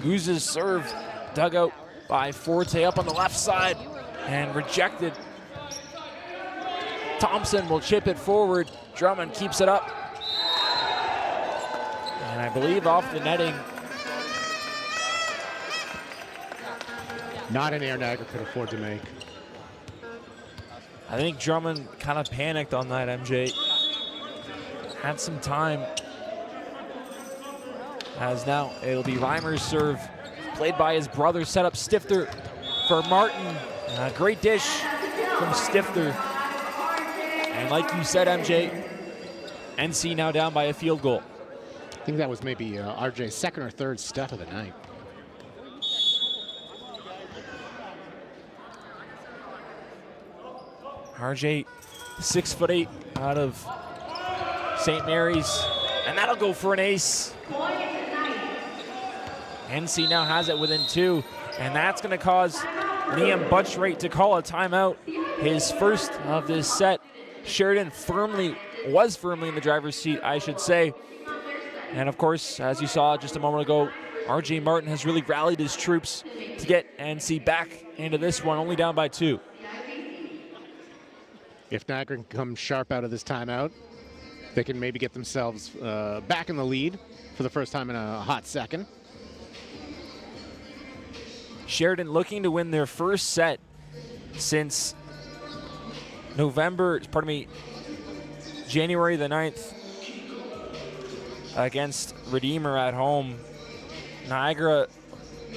[SPEAKER 1] Guz's serve dug out by Forte up on the left side and rejected. Thompson will chip it forward. Drummond keeps it up. And I believe off the netting.
[SPEAKER 2] Not an air Niagara could afford to make.
[SPEAKER 1] I think Drummond kind of panicked on that, MJ. Had some time. As now it'll be Reimer's serve, played by his brother, set up Stifter for Martin. Great dish from Stifter. And like you said, MJ, NC now down by a field goal.
[SPEAKER 2] I think that was maybe RJ's second or third step of the night.
[SPEAKER 1] RJ, 6'8" out of St. Mary's, and that'll go for an ace. NC now has it within 2, and that's going to cause Liam Butchright to call a timeout. His first of this set. Sheridan was firmly in the driver's seat, I should say. And of course, as you saw just a moment ago, RJ Martin has really rallied his troops to get NC back into this one, only down by 2.
[SPEAKER 2] If Niagara can come sharp out of this timeout, they can maybe get themselves back in the lead for the first time in a hot second.
[SPEAKER 1] Sheridan looking to win their first set since January the 9th against Redeemer at home. Niagara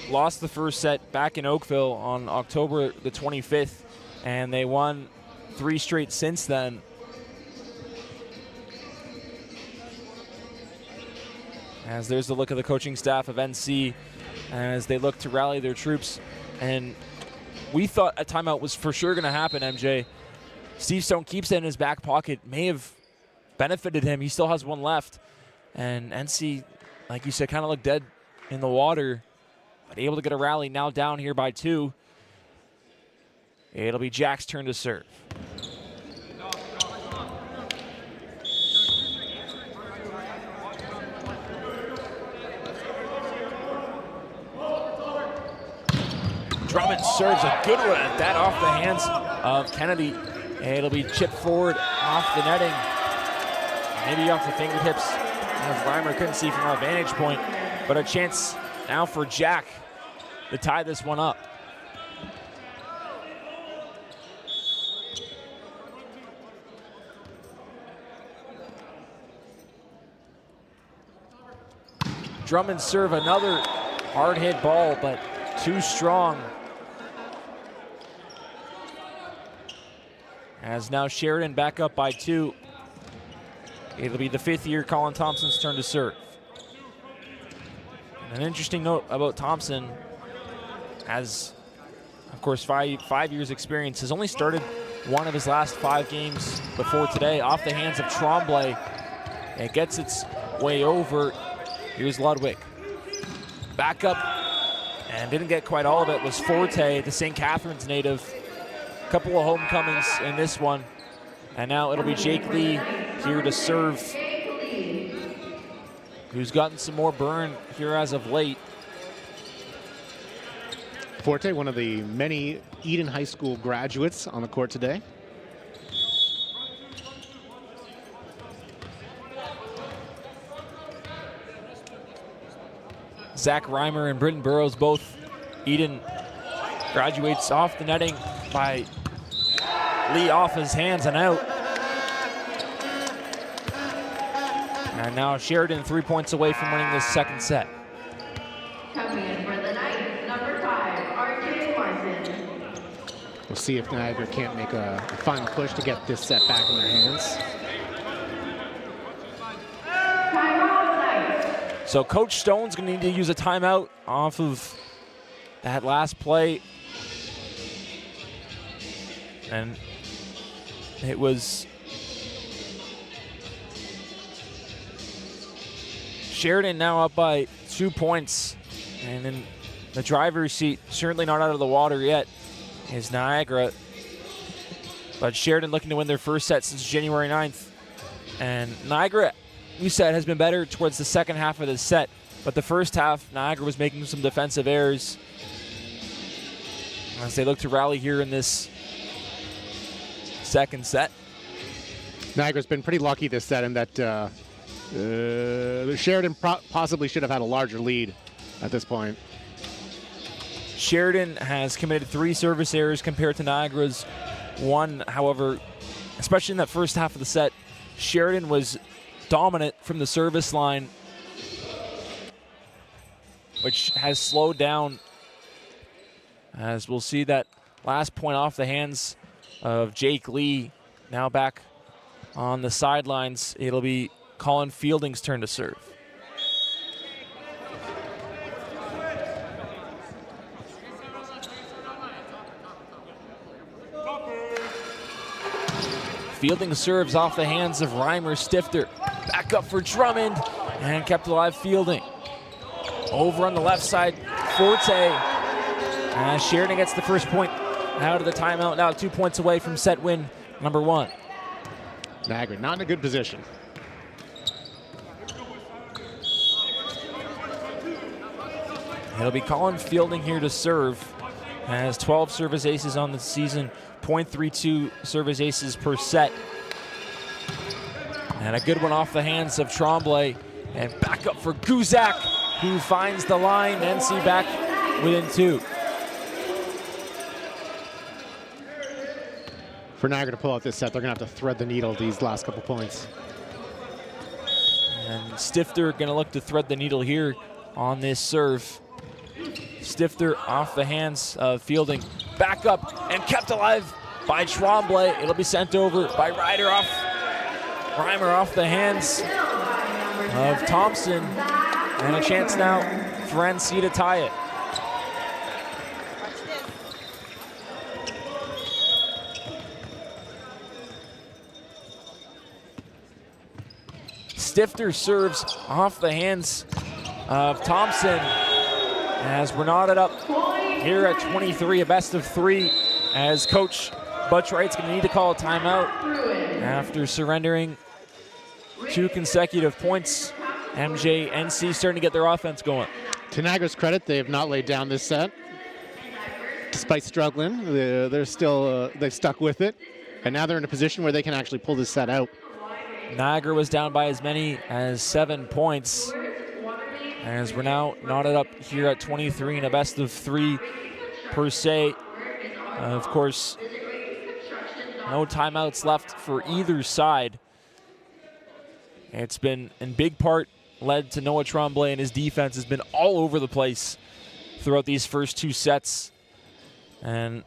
[SPEAKER 1] lost the first set back in Oakville on October the 25th, and they won 3 straight since then. As there's the look of the coaching staff of NC as they look to rally their troops. And we thought a timeout was for sure going to happen, MJ. Steve Stone keeps it in his back pocket. May have benefited him. He still has one left. And NC, like you said, kind of looked dead in the water, but able to get a rally, now down here by 2. It'll be Jack's turn to serve. Drummond serves a good one at that off the hands of Kennedy. It'll be chipped forward off the netting. Maybe off the fingertips. As Reimer couldn't see from our vantage point, but a chance now for Jack to tie this one up. Drummond serve, another hard hit ball, but too strong. As now Sheridan back up by 2. It'll be the 5th-year Colin Thompson's turn to serve. And an interesting note about Thompson, has, of course, five years experience, has only started 1 of his last 5 games before today off the hands of Tremblay. It gets its way over. Here's Ludwig. Back up, and didn't get quite all of it, was Forte, the St. Catharines native. A couple of homecomings in this one. And now it'll be Jake Lee here to serve, who's gotten some more burn here as of late.
[SPEAKER 2] Forte, one of the many Eden High School graduates on the court today.
[SPEAKER 1] Zach Reimer and Britton Burrows, both Eden graduates, off the netting by Lee, off his hands and out. And now Sheridan 3 points away from winning this second set.
[SPEAKER 3] Coming in for the night, number 5, RJ Martin.
[SPEAKER 2] We'll see if Niagara can't make a final push to get this set back in their hands.
[SPEAKER 1] So Coach Stone's going to need to use a timeout off of that last play. And it was Sheridan now up by 2 points. And in the driver's seat, certainly not out of the water yet, is Niagara. But Sheridan looking to win their first set since January 9th. And Niagara, you said, has been better towards the second half of the set. But the first half, Niagara was making some defensive errors as they look to rally here in this second set.
[SPEAKER 2] Niagara's been pretty lucky this set in that Sheridan possibly should have had a larger lead at this point.
[SPEAKER 1] Sheridan has committed 3 service errors compared to Niagara's 1. However, especially in that first half of the set, Sheridan was dominant from the service line, which has slowed down, as we'll see that last point off the hands of Jake Lee. Now back on the sidelines, it'll be Colin Fielding's turn to serve. Fielding serves off the hands of Reimer. Stifter back up for Drummond and kept alive Fielding. Over on the left side, Forte. And Sheridan gets the first point out of the timeout, now 2 points away from set win number 1.
[SPEAKER 2] Niagara not in a good position.
[SPEAKER 1] It'll be Colin Fielding here to serve. Has 12 service aces on the season, .32 service aces per set. And a good one off the hands of Tremblay. And back up for Guzak, who finds the line. NC back within 2.
[SPEAKER 2] For Niagara to pull out this set, they're going to have to thread the needle these last couple points.
[SPEAKER 1] And Stifter going to look to thread the needle here on this serve. Stifter off the hands of Fielding. Back up and kept alive by Tremblay. It'll be sent over by Reimer off the hands of Thompson. And a chance now for NC to tie it. Stifter serves off the hands of Thompson as we're knotted up here at 23, a best of 3, as Coach Butch Wright's going to need to call a timeout after surrendering 2 consecutive points. NC starting to get their offense going.
[SPEAKER 2] To Niagara's credit, they have not laid down this set. Despite struggling, they've stuck with it. And now they're in a position where they can actually pull this set out.
[SPEAKER 1] Niagara was down by as many as 7 points. As we're now knotted up here at 23 and a best of 3 per se. Of course, no timeouts left for either side. It's been in big part led to Noah Tremblay, and his defense has been all over the place throughout these first 2 sets. And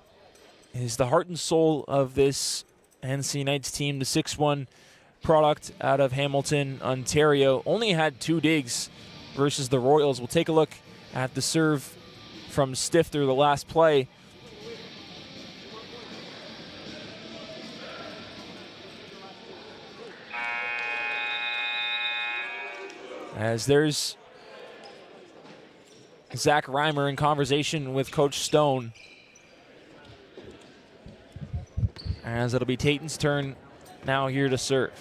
[SPEAKER 1] is the heart and soul of this NC Knights team, the 6-1 product out of Hamilton, Ontario. Only had 2 digs versus the Royals. We'll take a look at the serve from Stifter, the last play. As there's Zach Reimer in conversation with Coach Stone. As it'll be Taten's turn now here to serve.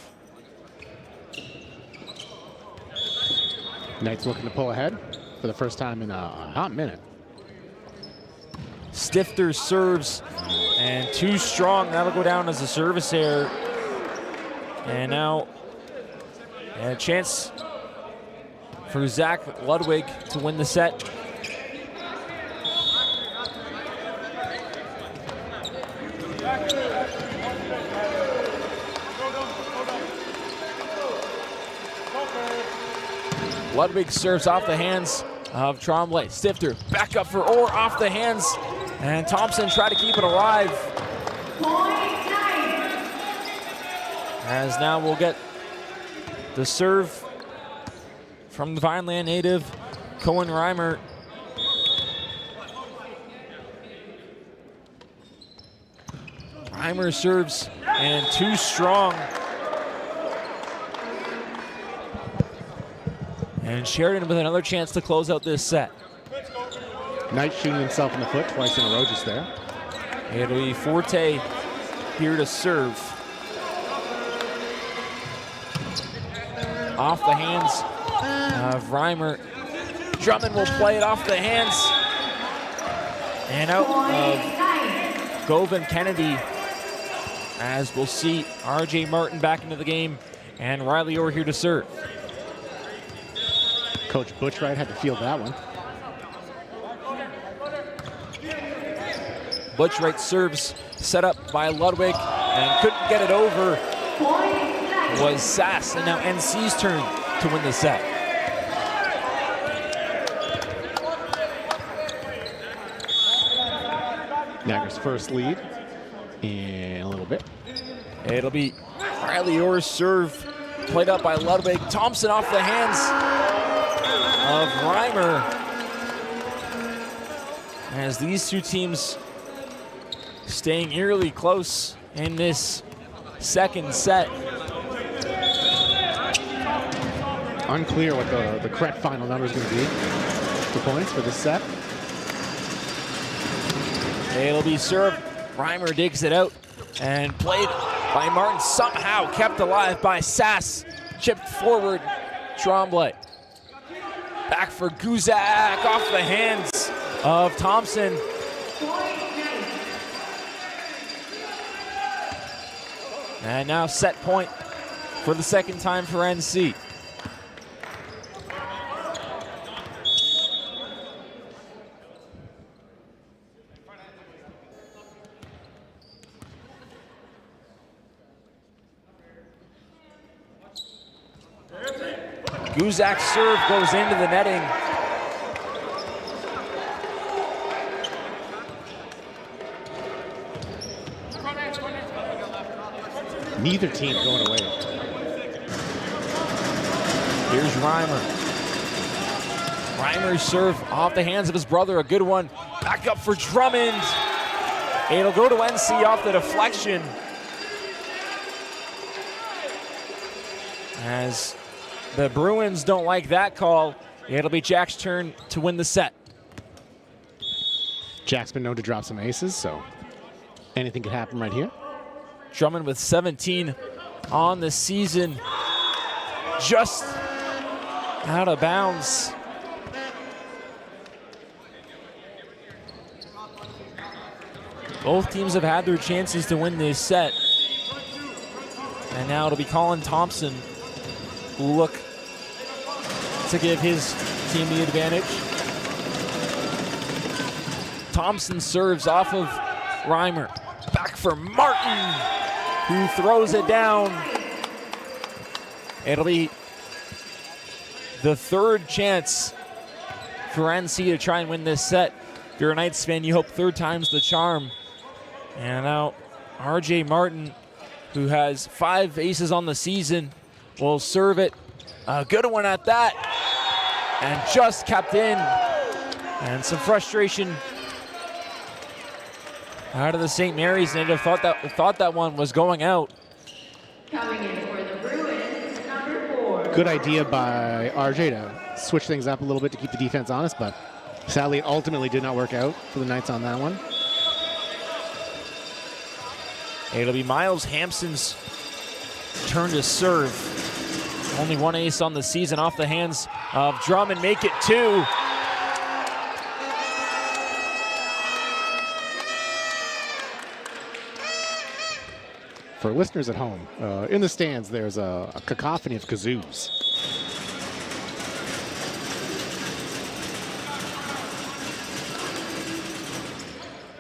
[SPEAKER 2] Knights looking to pull ahead for the first time in a hot minute.
[SPEAKER 1] Stifter serves, and too strong. That'll go down as a service error. And now a chance for Zach Ludwig to win the set. Ludwig serves off the hands of Tremblay. Stifter back up for Orr, off the hands, and Thompson try to keep it alive. As now we'll get the serve from the Vineland native, Cohen Reimer. Reimer serves, and too strong. And Sheridan with another chance to close out this set.
[SPEAKER 2] Knight shooting himself in the foot twice in a row just there.
[SPEAKER 1] It'll be Forte here to serve. Off the hands of Reimer. Drummond will play it off the hands. And out of Govan Kennedy, as we'll see RJ Martin back into the game and Riley Orr here to serve.
[SPEAKER 2] Coach Butchwright had to field that one.
[SPEAKER 1] Butchwright serves, set up by Ludwig, and couldn't get it over. Was Sass, and now NC's turn to win the set.
[SPEAKER 2] Niagara's first lead in a little bit.
[SPEAKER 1] It'll be Riley Orr's serve, played up by Ludwig. Thompson off the hands of Reimer. As these two teams staying eerily close in this second set.
[SPEAKER 2] Unclear what the correct final number is going to be for points for this set.
[SPEAKER 1] It'll be served. Reimer digs it out and played by Martin, somehow kept alive by Sass. Chipped forward, Tremblay. Back for Guzak, off the hands of Thompson. And now set point for the second time for NC. Guzak's serve goes into the netting.
[SPEAKER 2] Neither team going away.
[SPEAKER 1] Here's Reimer. Reimer's serve off the hands of his brother, a good one. Back up for Drummond. It'll go to NC off the deflection. As the Bruins don't like that call, it'll be Jack's turn to win the set.
[SPEAKER 2] Jack's been known to drop some aces, so anything could happen right here.
[SPEAKER 1] Drummond with 17 on the season. Just out of bounds. Both teams have had their chances to win this set. And now it'll be Colin Thompson who will look to give his team the advantage. Thompson serves off of Reimer. Back for Martin, who throws it down. It'll be the third chance for NC to try and win this set. If you're a Knights fan, you hope third time's the charm. And now RJ Martin, who has 5 aces on the season, will serve it. A good one at that. And just kept in. And some frustration out of the St. Mary's native. Thought that one was going out.
[SPEAKER 3] Coming in for the Bruins, number 4.
[SPEAKER 2] Good idea by RJ to switch things up a little bit to keep the defense honest, but sadly it ultimately did not work out for the Knights on that one.
[SPEAKER 1] It'll be Miles Hampson's turn to serve. Only 1 ace on the season, off the hands of Drummond. Make it 2.
[SPEAKER 2] For listeners at home, in the stands, there's a cacophony of kazoos.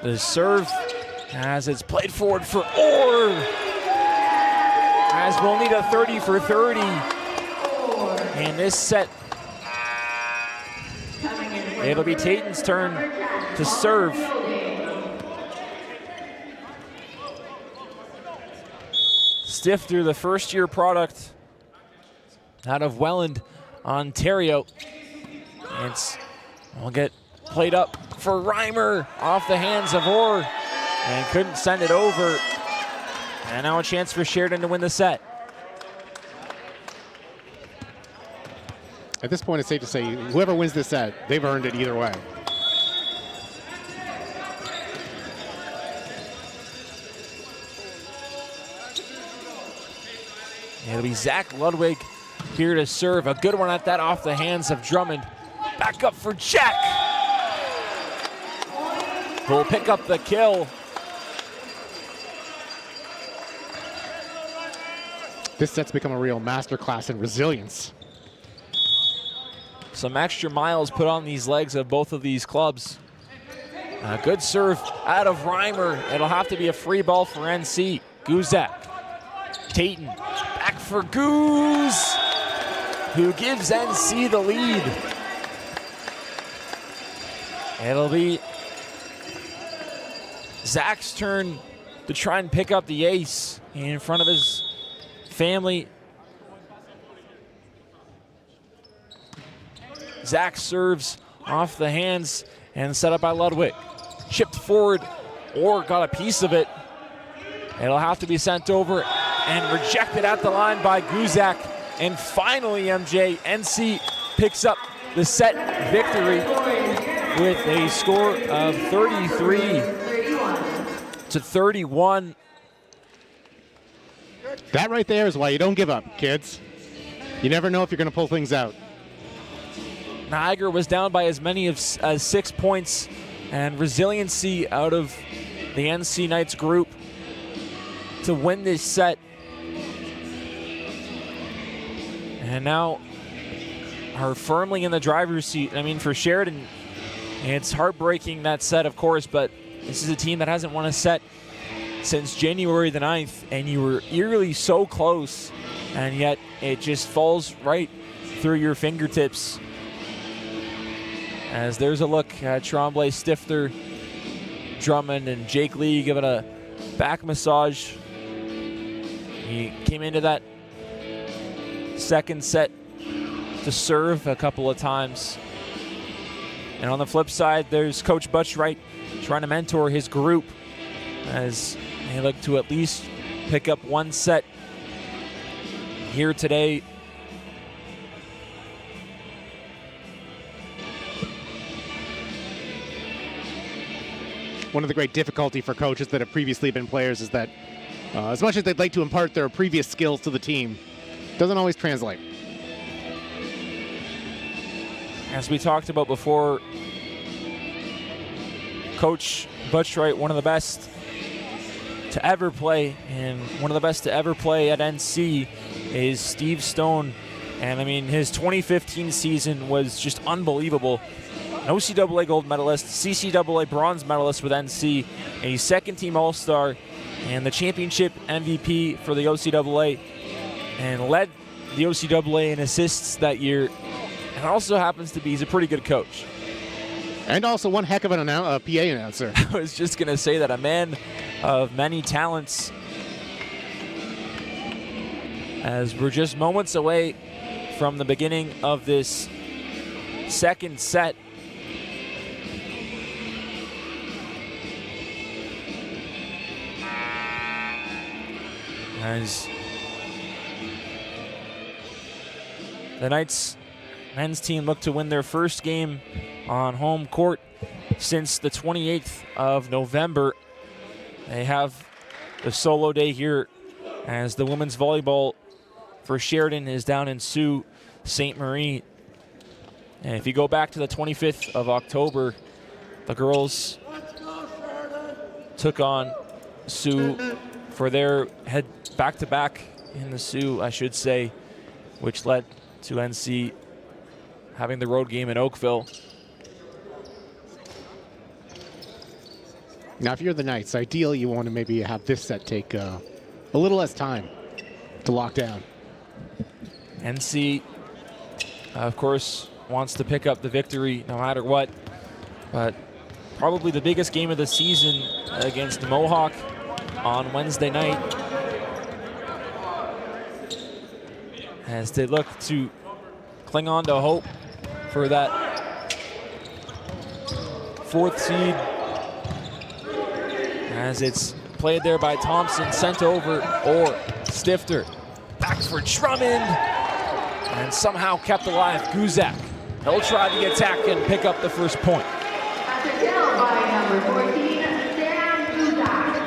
[SPEAKER 1] The serve as it's played forward for Orr. As we'll need a 30 for 30 in this set. It'll be Taten's turn to serve. Stifter, the first-year product out of Welland, Ontario. We'll get played up for Reimer off the hands of Orr and couldn't send it over. And now a chance for Sheridan to win the set.
[SPEAKER 2] At this point, it's safe to say whoever wins this set, they've earned it either way.
[SPEAKER 1] It'll be Zach Ludwig here to serve. A good one at that off the hands of Drummond. Back up for Jack, who will pick up the kill.
[SPEAKER 2] This set's become a real masterclass in resilience.
[SPEAKER 1] Some extra miles put on these legs of both of these clubs. A good serve out of Reimer. It'll have to be a free ball for NC. Guzak, Taten, back for Goose, who gives NC the lead. It'll be Zach's turn to try and pick up the ace in front of his family. Zach serves off the hands and set up by Ludwig. Chipped forward, or got a piece of it. It'll have to be sent over and rejected at the line by Guzak. And finally, MJ, NC picks up the set victory with a score of 33-31.
[SPEAKER 2] That right there is why you don't give up, kids. You never know if you're going to pull things out.
[SPEAKER 1] Niagara was down by as many as 6 points, and resiliency out of the NC Knights group to win this set. And now are firmly in the driver's seat. I mean, for Sheridan, it's heartbreaking, that set, of course, but this is a team that hasn't won a set since January the 9th, and you were eerily so close, and yet it just falls right through your fingertips. As there's a look at Tremblay, Stifter, Drummond, and Jake Lee giving a back massage. He came into that second set to serve a couple of times. And on the flip side, there's Coach Butchwright trying to mentor his group as they look to at least pick up one set here today.
[SPEAKER 2] One of the great difficulty for coaches that have previously been players is that as much as they'd like to impart their previous skills to the team, it doesn't always translate.
[SPEAKER 1] As we talked about before, Coach Butchwright, one of the best to ever play, and one of the best to ever play at NC is Steve Stone. And I mean, his 2015 season was just unbelievable. An OCAA gold medalist, CCAA bronze medalist with NC, a second-team All-Star, and the championship MVP for the OCAA, and led the OCAA in assists that year, and also happens to be, he's a pretty good coach.
[SPEAKER 2] And also one heck of an PA announcer.
[SPEAKER 1] I was just going to say that, a man of many talents, as we're just moments away from the beginning of this second set. As the Knights men's team look to win their first game on home court since the 28th of November. They have the solo day here as the women's volleyball for Sheridan is down in Sault Ste. Marie. And if you go back to the 25th of October, the girls took on Sault for their head back-to-back in the Sioux, I should say, which led to NC having the road game in Oakville.
[SPEAKER 2] Now, if you're the Knights, ideally you want to maybe have this set take a little less time to lock down.
[SPEAKER 1] NC, of course, wants to pick up the victory no matter what, but probably the biggest game of the season against the Mohawk on Wednesday night, as they look to cling on to hope for that 4th seed, as it's played there by Thompson, sent over, or Stifter. Back for Drummond, and somehow kept alive Guzak. He'll try the attack and pick up the first point.
[SPEAKER 3] By number 14, Sam Guzak.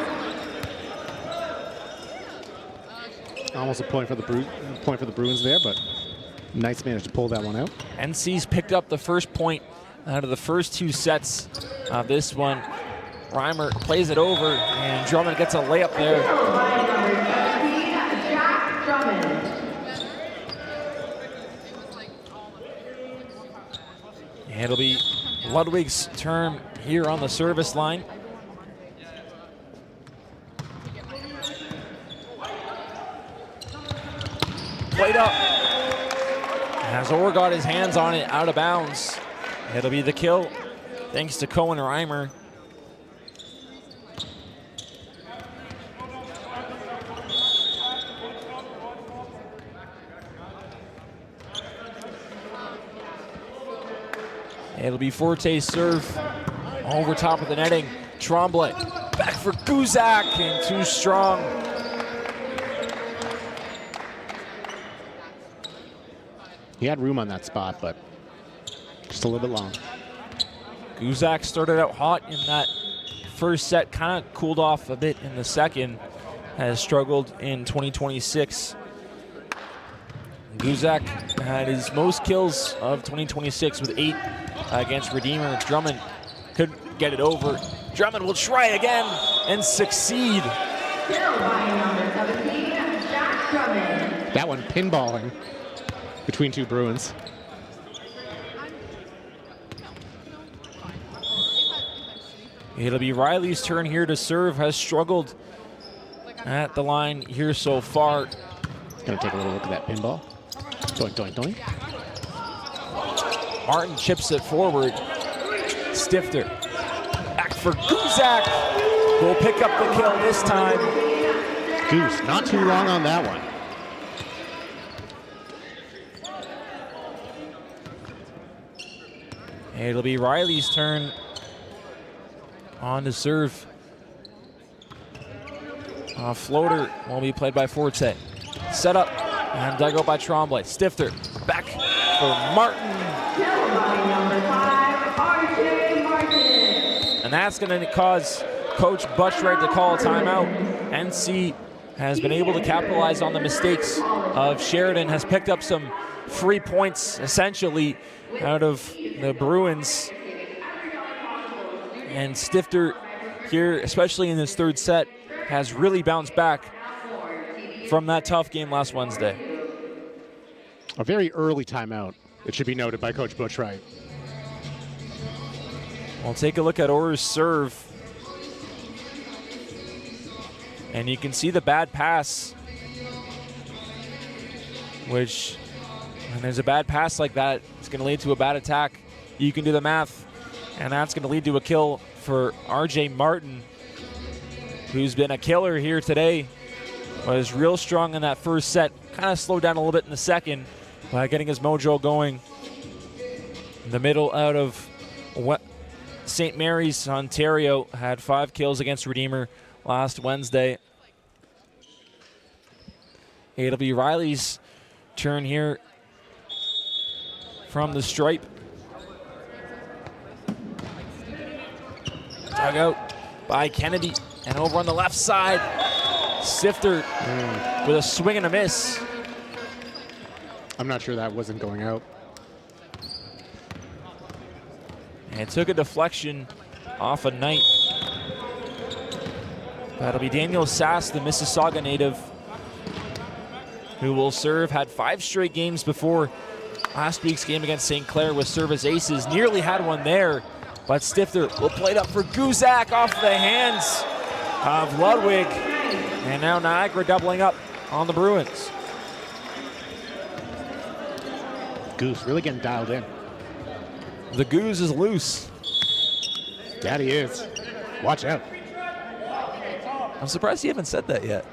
[SPEAKER 2] Almost a point for the Bruins there, but Knights managed to pull that one out.
[SPEAKER 1] NC's picked up the first point out of the first 2 sets of this one. Reimer plays it over, and Drummond gets a layup there.
[SPEAKER 3] By number 17, Jack Drummond.
[SPEAKER 1] It'll be Ludwig's turn here on the service line. Played up. As Orr got his hands on it, out of bounds. It'll be the kill, thanks to Cohen Reimer. It'll be Forte's serve over top of the netting. Tremblay back for Guzak, and too strong.
[SPEAKER 2] He had room on that spot, but just a little bit long.
[SPEAKER 1] Guzak started out hot in that first set, kind of cooled off a bit in the second, has struggled in 2026. Guzak had his most kills of 2026 with 8 against Redeemer. Drummond couldn't get it over. Drummond will try again and succeed.
[SPEAKER 3] Still by number 17, Jack Drummond.
[SPEAKER 2] That one pinballing between 2 Bruins.
[SPEAKER 1] It'll be Riley's turn here to serve. Has struggled at the line here so far.
[SPEAKER 2] Gonna take a little look at that pinball. Doink, doink, doink.
[SPEAKER 1] Martin chips it forward. Stifter back for Guzak. Will pick up the kill this time.
[SPEAKER 2] Goose, not too long on that one.
[SPEAKER 1] It'll be Riley's turn on to serve. Floater will be played by Forte. Set up and dug out by Tremblay. Stifter back for Martin.
[SPEAKER 3] By number 5, RJ Martin.
[SPEAKER 1] And that's going to cause Coach Butchwright to call a timeout. NC has been able to capitalize on the mistakes of Sheridan, has picked up some free points essentially out of the Bruins. And Stifter here, especially in this 3rd set, has really bounced back from that tough game last Wednesday.
[SPEAKER 2] A very early timeout, it should be noted by Coach Butchwright.
[SPEAKER 1] We'll take a look at Orr's serve. And you can see the bad pass, which, when there's a bad pass like that, it's going to lead to a bad attack. You can do the math, and that's going to lead to a kill for RJ Martin, who's been a killer here today. Was real strong in that first set, kind of slowed down a little bit in the second by getting his mojo going. In the middle out of St. Mary's, Ontario, had 5 kills against Redeemer last Wednesday. It'll be Riley's turn here from the stripe. Dug out by Kennedy, and over on the left side, Stifter with a swing and a miss.
[SPEAKER 2] I'm not sure that wasn't going out.
[SPEAKER 1] And it took a deflection off a Knight. That'll be Daniel Sass, the Mississauga native, who will serve. Had 5 straight games before last week's game against St. Clair with service aces. Nearly had one there, but Stifter will play it up for Guzak off the hands of Ludwig. And now Niagara doubling up on the Bruins.
[SPEAKER 2] Goose really getting dialed in.
[SPEAKER 1] The Goose is loose.
[SPEAKER 2] That he is. Watch out.
[SPEAKER 1] I'm surprised you haven't said that yet.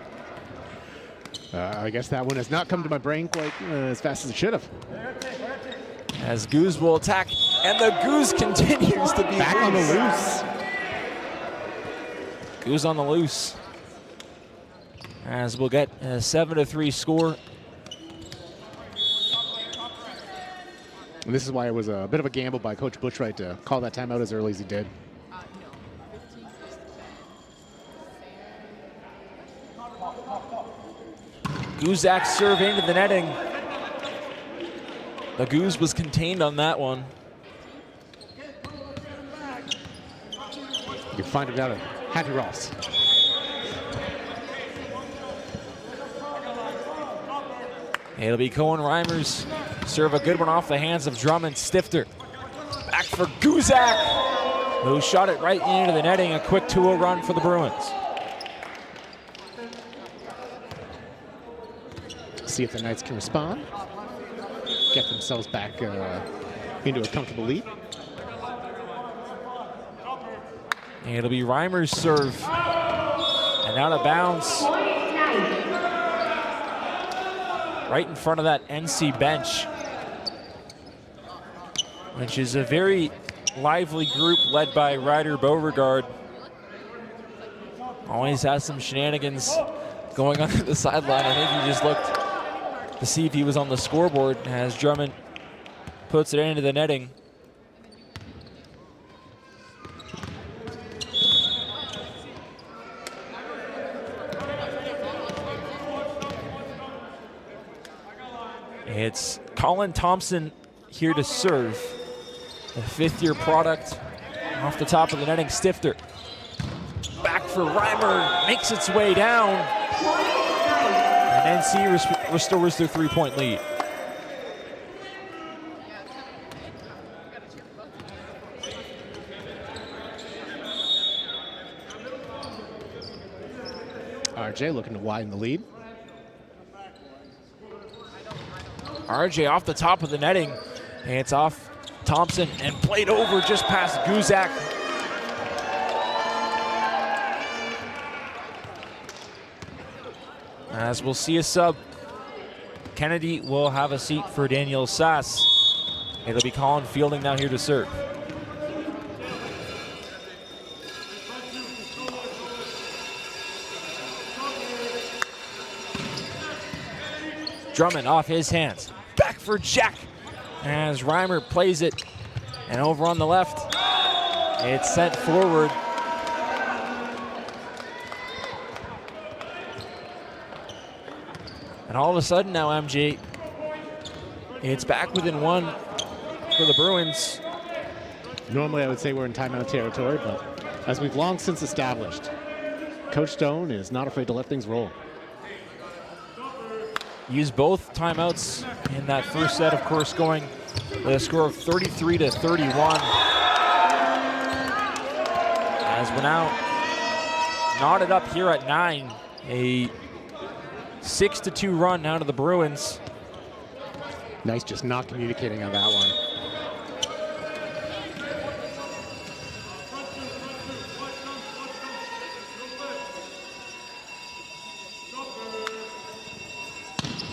[SPEAKER 2] I guess that one has not come to my brain quite as fast as it should have.
[SPEAKER 1] As Goose will attack, and the Goose continues to be
[SPEAKER 2] back on the loose.
[SPEAKER 1] Goose on the loose. As we'll get a 7-3 score.
[SPEAKER 2] And this is why it was a bit of a gamble by Coach Bushwright to call that timeout as early as he did.
[SPEAKER 1] Guzak serve into the netting. The Goose was contained on that one.
[SPEAKER 2] You can find it out at Happy Ross.
[SPEAKER 1] It'll be Cohen Reimers. Serve a good one off the hands of Drummond. Stifter. Back for Guzak, who shot it right into the netting. A quick 2-0 run for the Bruins.
[SPEAKER 2] See if the Knights can respond. Get themselves back into a comfortable lead.
[SPEAKER 1] It'll be Reimers' serve. And out of bounds. Right in front of that NC bench, which is a very lively group led by Ryder Beauregard. Always has some shenanigans going on the sideline. I think he just looked to see if he was on the scoreboard as Drummond puts it into the netting. It's Colin Thompson here to serve. The 5th-year product off the top of the netting. Stifter. Back for Reimer. Makes its way down. And NC restores their 3-point lead.
[SPEAKER 2] RJ looking to widen the lead.
[SPEAKER 1] RJ off the top of the netting, and it's off Thompson and played over just past Guzak. As we'll see a sub, Kennedy will have a seat for Daniel Sass. It'll be Colin Fielding now here to serve. Drummond off his hands. Back for Jack as Reimer plays it. And over on the left, it's sent forward. And all of a sudden now, MJ, it's back within 1 for the Bruins.
[SPEAKER 2] Normally I would say we're in timeout territory, but as we've long since established, Coach Stone is not afraid to let things roll.
[SPEAKER 1] Used both timeouts in that first set, of course, going with a score of 33-31. As we're now knotted up here at 9, a 6-2 run now to the Bruins.
[SPEAKER 2] Nice just not communicating on that one.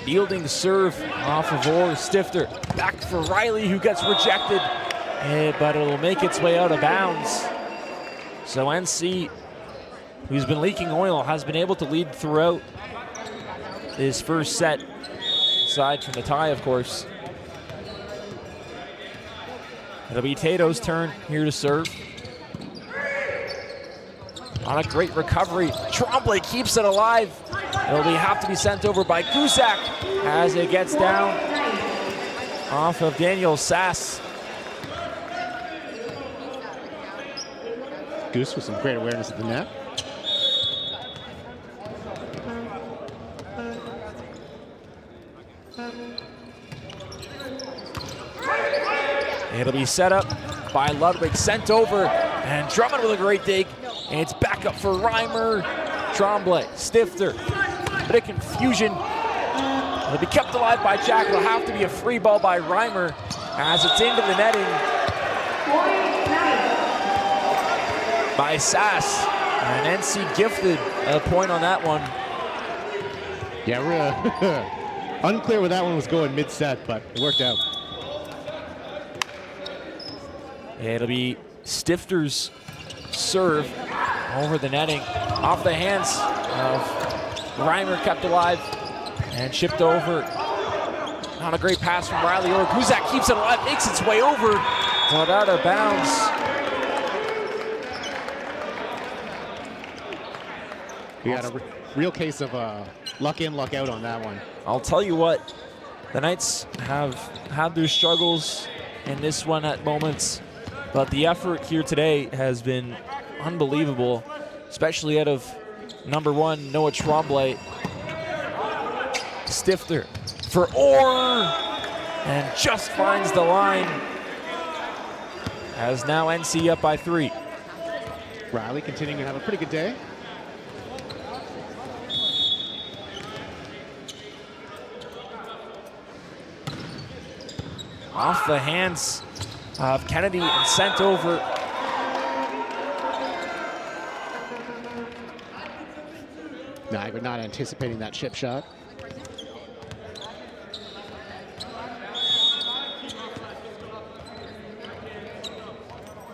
[SPEAKER 1] Fielding serve off of Orr. Stifter back for Riley, who gets rejected, but it'll make its way out of bounds. So NC, who's been leaking oil, has been able to lead throughout this first set, aside from the tie, of course. It'll be Tato's turn here to serve. On a great recovery, Tremblay keeps it alive. It'll have to be sent over by Guzak as it gets down off of Daniel Sass.
[SPEAKER 2] Goose with some great awareness at the net.
[SPEAKER 1] It'll be set up by Ludwig, sent over, and Drummond with a great dig. And it's back up for Reimer. Tremblay, Stifter, bit of confusion. It'll be kept alive by Jack. It'll have to be a free ball by Reimer as it's into the netting by Sass. And NC gifted a point on that one.
[SPEAKER 2] Yeah, we're unclear where that one was going mid-set, but it worked out.
[SPEAKER 1] It'll be Stifter's serve over the netting, off the hands of Reimer, kept alive and chipped over. Not a great pass from Riley, or Guzak keeps it alive, makes its way over, but out of bounds.
[SPEAKER 2] We got a real case of luck in, luck out on that one.
[SPEAKER 1] I'll tell you what, the Knights have had their struggles in this one at moments, but the effort here today has been unbelievable, especially out of number 1, Noah Tremblay. Stifter for Orr, and just finds the line, as now NC up by 3.
[SPEAKER 2] Riley continuing to have a pretty good day.
[SPEAKER 1] Off the hands of Kennedy and sent over.
[SPEAKER 2] Niagara not anticipating that chip shot.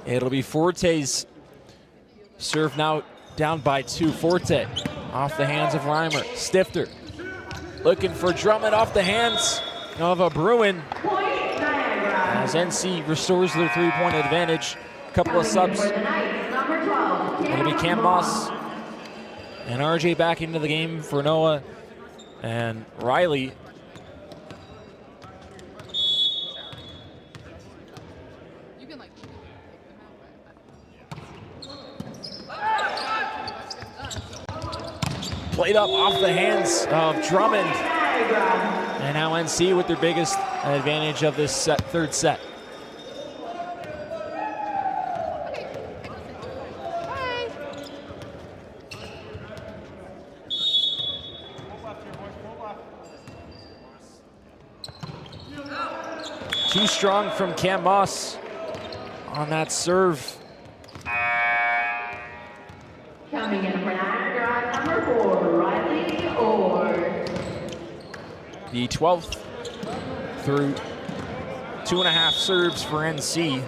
[SPEAKER 1] It'll be Forte's serve now down by 2. Forte off the hands of Reimer. Stifter looking for Drummond off the hands of a Bruin. As NC restores their 3-point advantage. A couple of subs. It'll be Cam Moss and RJ back into the game for Noah and Riley. Played up off the hands of Drummond. And now NC with their biggest advantage of this third set. Too strong from Cam Moss on that serve.
[SPEAKER 3] Coming in for Niagara, number 4, Riley Orr.
[SPEAKER 1] The 12th through 2.5 serves for NC.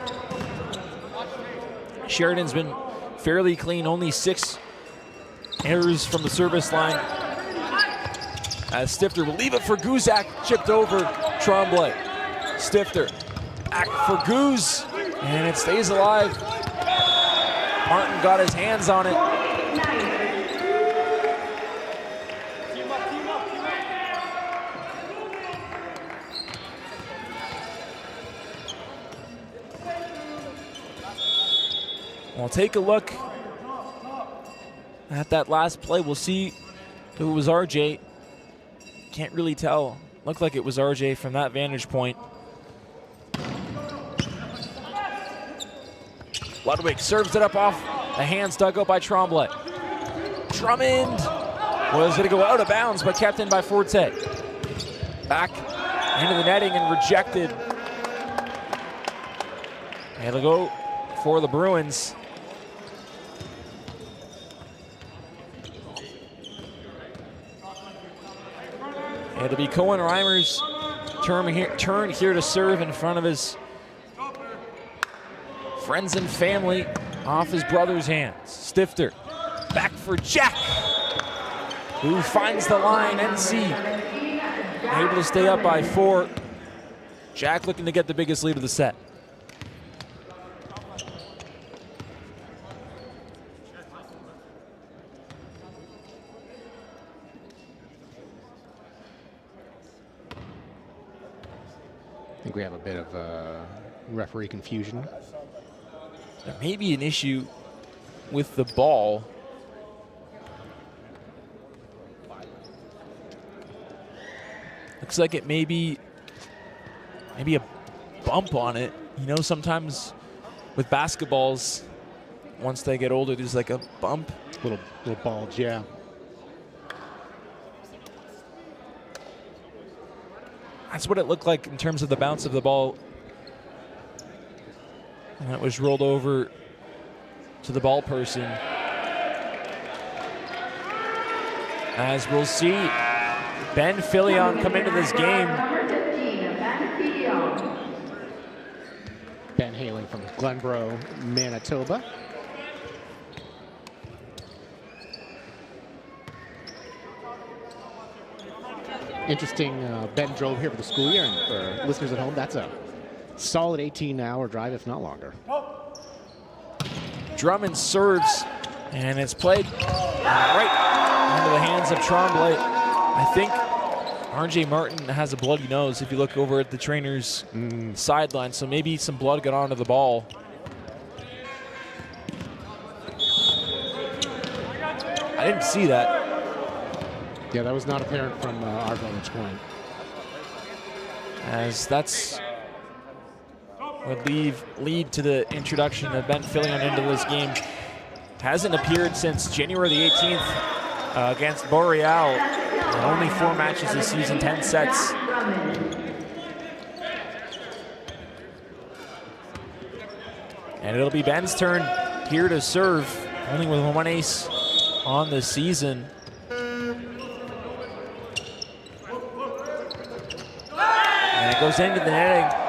[SPEAKER 1] Sheridan's been fairly clean, only 6 errors from the service line. As Stifter will leave it for Guzak, chipped over Tremblay. Stifter back for Guz, and it stays alive. Martin got his hands on it. We'll take a look at that last play. We'll see if it was RJ. Can't really tell. Looked like it was RJ from that vantage point. Ludwig serves it up off the hands dug out by Tremblay. Drummond was going to go out of bounds, but kept in by Forte. Back into the netting and rejected. And it'll go for the Bruins. It'll be Cohen Reimer's turn here to serve in front of his friends and family, off his brother's hands. Stifter back for Jack, who finds the line. NC able to stay up by 4. Jack looking to get the biggest lead of the set.
[SPEAKER 2] I think we have a bit of referee confusion.
[SPEAKER 1] There may be an issue with the ball. Looks like it may be maybe a bump on it. You know, sometimes with basketballs, once they get older, there's like a bump.
[SPEAKER 2] Little bulge, yeah.
[SPEAKER 1] That's what it looked like in terms of the bounce of the ball. And it was rolled over to the ball person. As we'll see Ben Filion come into this game.
[SPEAKER 2] Ben hailing from Glenboro, Manitoba. Interesting, Ben drove here for the school year, and for listeners at home, that's a solid 18-hour drive, if not longer.
[SPEAKER 1] Drummond serves, and it's played right into the hands of Tremblay. I think RJ Martin has a bloody nose if you look over at the trainer's sideline, so maybe some blood got onto the ball. I didn't see that.
[SPEAKER 2] Yeah, that was not apparent from our vantage point.
[SPEAKER 1] As that's would lead to the introduction of Ben Filion into this game. Hasn't appeared since January the 18th against Boreal. Only 4 matches this season, 10 sets. And it'll be Ben's turn here to serve, only with 1 ace on the season. And it goes into the netting.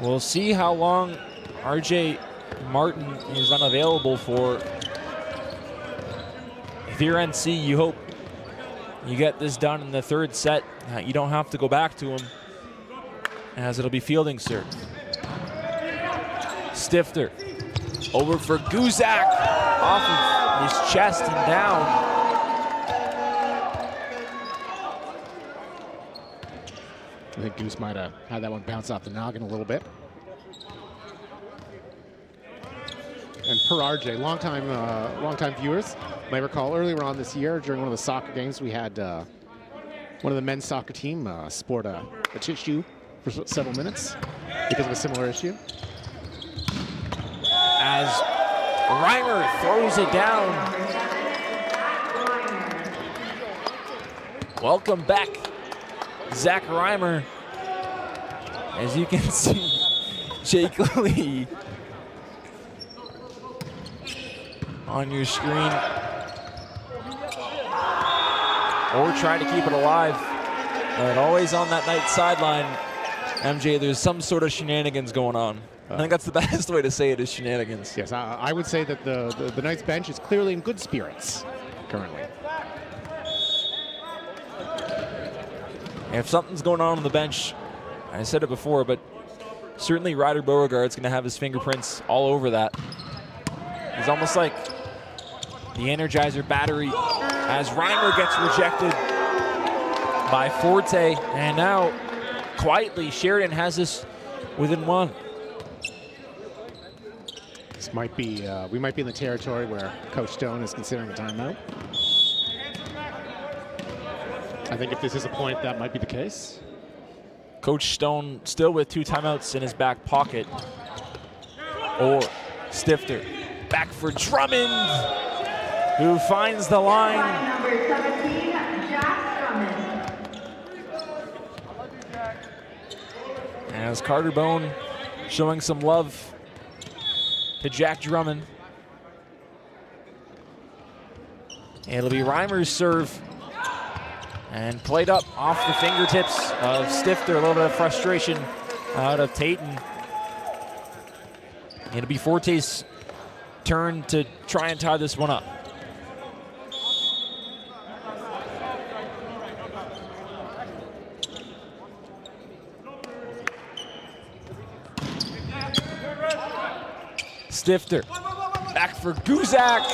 [SPEAKER 1] We'll see how long RJ Martin is unavailable for. If you're NC, you hope you get this done in the 3rd set. You don't have to go back to him, as it'll be fielding serve. Stifter over for Guzak, off of his chest and down.
[SPEAKER 2] I think Goose might have had that one bounce off the noggin a little bit. And per RJ, longtime viewers may recall earlier on this year during one of the soccer games, we had one of the men's soccer team sport a tissue for several minutes because of a similar issue.
[SPEAKER 1] As Reimer throws it down. Welcome back, Zach Reimer. As you can see, Jake Lee on your screen. Or try to keep it alive. But always on that Knights sideline, MJ, there's some sort of shenanigans going on. I think that's the best way to say it, is shenanigans.
[SPEAKER 2] Yes, I would say that the Knights bench is clearly in good spirits currently.
[SPEAKER 1] If something's going on the bench, I said it before, but certainly Ryder Beauregard's going to have his fingerprints all over that. He's almost like the Energizer battery, as Reimer gets rejected by Forte, and now quietly Sheridan has this within 1.
[SPEAKER 2] This might be, we might be in the territory where Coach Stone is considering a timeout. I think if this is a point, that might be the case.
[SPEAKER 1] Coach Stone still with 2 timeouts in his back pocket. Or Stifter, back for Drummond, who finds the line.
[SPEAKER 3] Number 17, Jack Drummond.
[SPEAKER 1] As Carter Bone showing some love to Jack Drummond. It'll be Reimer's serve. And played up off the fingertips of Stifter. A little bit of frustration out of Tayton. It'll be Forte's turn to try and tie this one up. Stifter back for Guzak,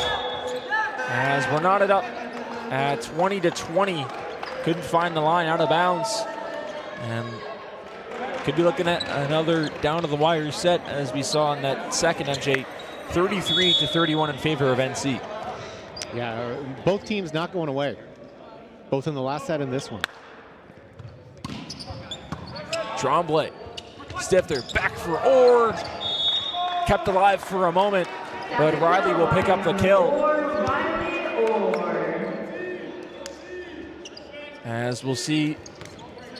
[SPEAKER 1] as we're knotted up at 20-20. Couldn't find the line, out of bounds. And could be looking at another down to the wire set, as we saw in that second, MJ. 33-31 in favor of NC.
[SPEAKER 2] Yeah, both teams not going away. Both in the last set and this one.
[SPEAKER 1] Tremblay, Stifter, back for Orr. Kept alive for a moment, but Riley will pick up the kill. As we'll see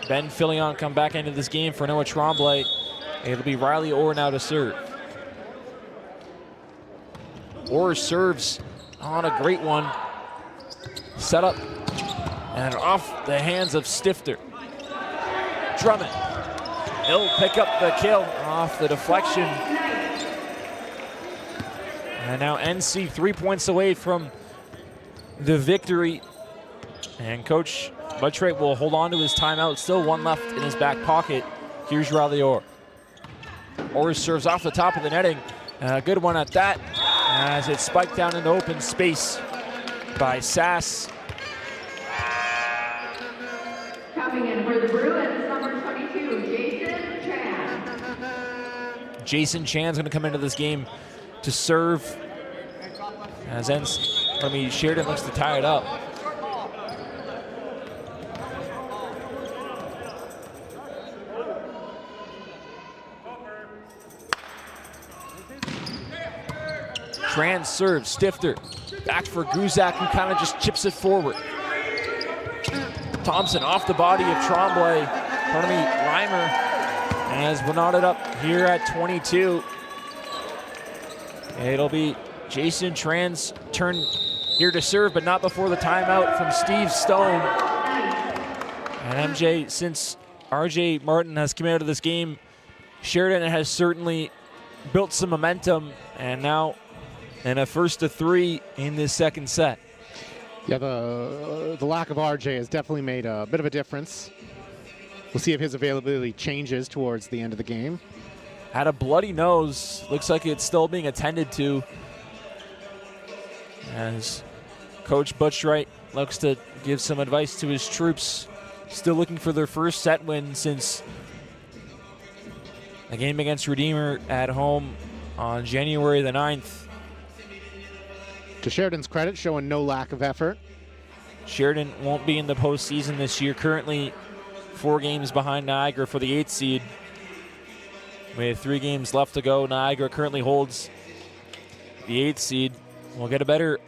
[SPEAKER 1] Ben Fillion come back into this game for Noah Tremblay. It'll be Riley Orr now to serve. Orr serves on a great one. Set up and off the hands of Stifter. Drummond, he'll pick up the kill off the deflection. And now NC 3 points away from the victory. And Coach Buttright will hold on to his timeout. Still one left in his back pocket. Here's Riley Orr. Orr serves off the top of the netting. A good one at that, as it's spiked down into open space by Sass.
[SPEAKER 3] Coming in for the Bruins, number 22, Jason Chan.
[SPEAKER 1] Jason Chan's going to come into this game to serve, as Sheridan looks to tie it up. Tran serves, Stifter, back for Guzak, who kind of just chips it forward. Thompson off the body of Tremblay, Reimer, as we're knotted up here at 22. It'll be Jason Tran's turn here to serve, but not before the timeout from Steve Stone. And MJ, since RJ Martin has come out of this game, Sheridan has certainly built some momentum, and now in a 1-3 in this second set.
[SPEAKER 2] Yeah, the lack of RJ has definitely made a bit of a difference. We'll see if his availability changes towards the end of the game.
[SPEAKER 1] Had a bloody nose. Looks like it's still being attended to, as Coach Buttright looks to give some advice to his troops. Still looking for their first set win since a game against Redeemer at home on January the 9th.
[SPEAKER 2] To Sheridan's credit, showing no lack of effort.
[SPEAKER 1] Sheridan won't be in the postseason this year. Currently 4 games behind Niagara for the 8th seed. With 3 games left to go, Niagara currently holds the 8th seed. We'll get a better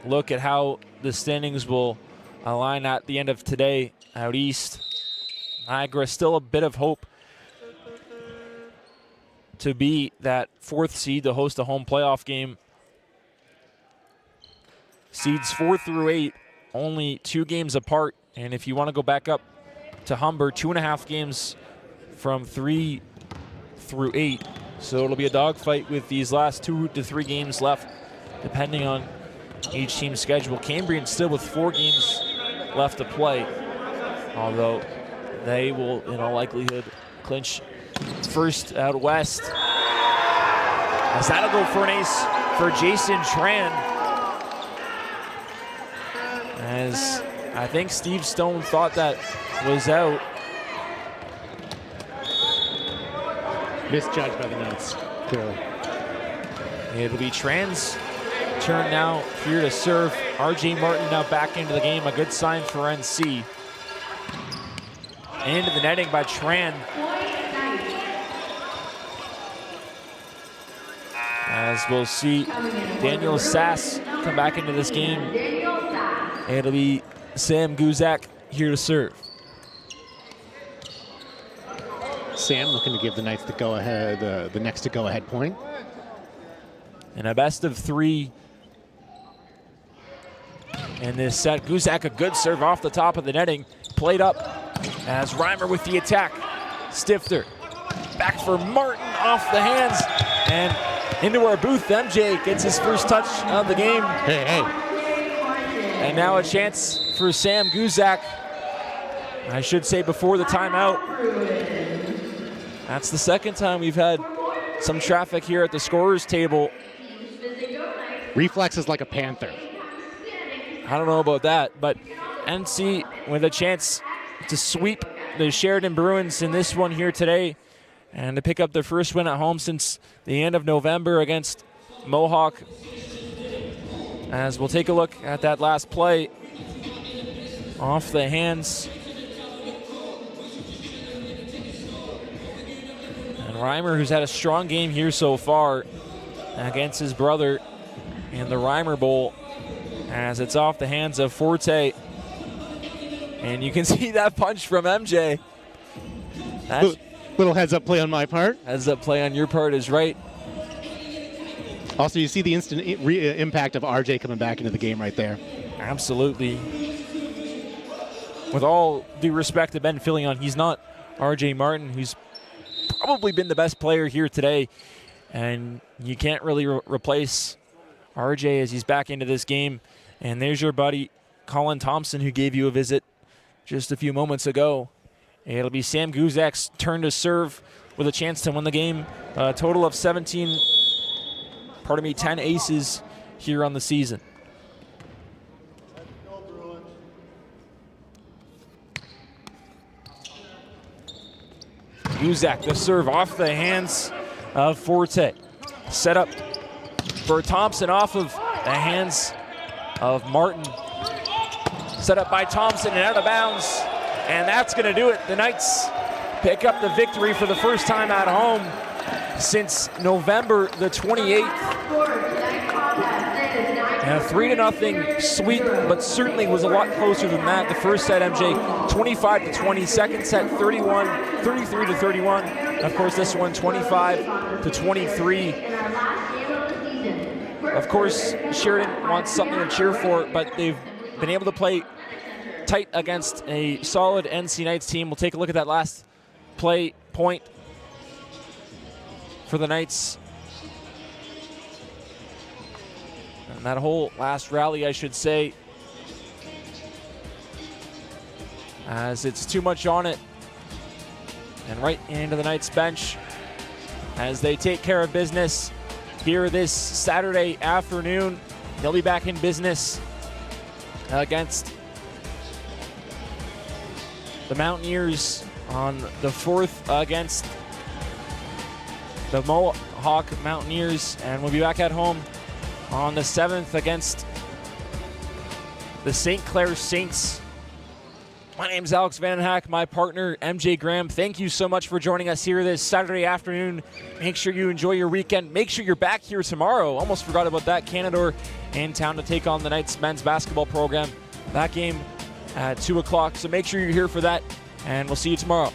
[SPEAKER 1] look at how the standings will align at the end of today out east. Niagara still a bit of hope to be that 4th seed to host a home playoff game. Seeds 4 through 8, only 2 games apart. And if you want to go back up to Humber, 2.5 games from 3 through 8. So it'll be a dogfight with these last 2 to 3 games left, depending on each team's schedule. Cambrian still with 4 games left to play, although they will, in all likelihood, clinch first out west. As that'll go for an ace for Jason Tran. As I think Steve Stone thought that was out.
[SPEAKER 2] Misjudged by the notes, clearly.
[SPEAKER 1] It'll be Tran's turn now here to serve. RJ Martin now back into the game. A good sign for NC. Into the netting by Tran. As we'll see Daniel Sass come back into this game. It'll be Sam Guzak here to serve.
[SPEAKER 2] Sam looking to give the Knights the go-ahead, the next to go-ahead point.
[SPEAKER 1] And a best of 3 in this set. Guzak, a good serve off the top of the netting. Played up as Reimer with the attack. Stifter back for Martin off the hands. And into our booth, MJ gets his first touch of the game.
[SPEAKER 2] Hey.
[SPEAKER 1] And now a chance for Sam Guzak. I should say before the timeout. That's the second time we've had some traffic here at the scorer's table.
[SPEAKER 2] Reflexes like a panther.
[SPEAKER 1] I don't know about that, but NC with a chance to sweep the Sheridan Bruins in this one here today and to pick up their first win at home since the end of November against Mohawk. as we'll take a look at that last play off the hands. And Reimer, who's had a strong game here so far against his brother in the Reimer Bowl, as it's off the hands of Forte. And you can see that punch from MJ. That's
[SPEAKER 2] little heads-up play on my part.
[SPEAKER 1] Heads-up play on your part is right.
[SPEAKER 2] Also, you see the instant impact of RJ coming back into the game right there.
[SPEAKER 1] Absolutely. With all due respect to Ben Fillion, he's not RJ Martin, who's probably been the best player here today. And you can't really replace RJ as he's back into this game. And there's your buddy, Colin Thompson, who gave you a visit just a few moments ago. It'll be Sam Guzak's turn to serve with a chance to win the game. A total of 10 aces here on the season. Guzak, the serve off the hands of Forte. Set up for Thompson off of the hands of Martin. Set up by Thompson and out of bounds. And that's going to do it. The Knights pick up the victory for the first time at home since November the 28th. And a 3-0 sweep, but certainly was a lot closer than that. The first set, MJ, 25-20. Second set, 33-31. Of course, this one, 25-23. Of course, Sheridan wants something to cheer for, but they've been able to play tight against a solid NC Knights team. We'll take a look at that last play point for the Knights. And that whole last rally, I should say, as it's too much on it. And right into the Knights bench as they take care of business here this Saturday afternoon. They'll be back in business against the Mountaineers on the 4th against the Mohawk Mountaineers, and we'll be back at home on the 7th against the St. Clair Saints. My name's Alex Vandenhack, my partner MJ Graham. Thank you so much for joining us here this Saturday afternoon. Make sure you enjoy your weekend. Make sure you're back here tomorrow. Almost forgot about that. Canadore in town to take on the Knights men's basketball program. That game at 2 o'clock, so make sure you're here for that, and we'll see you tomorrow.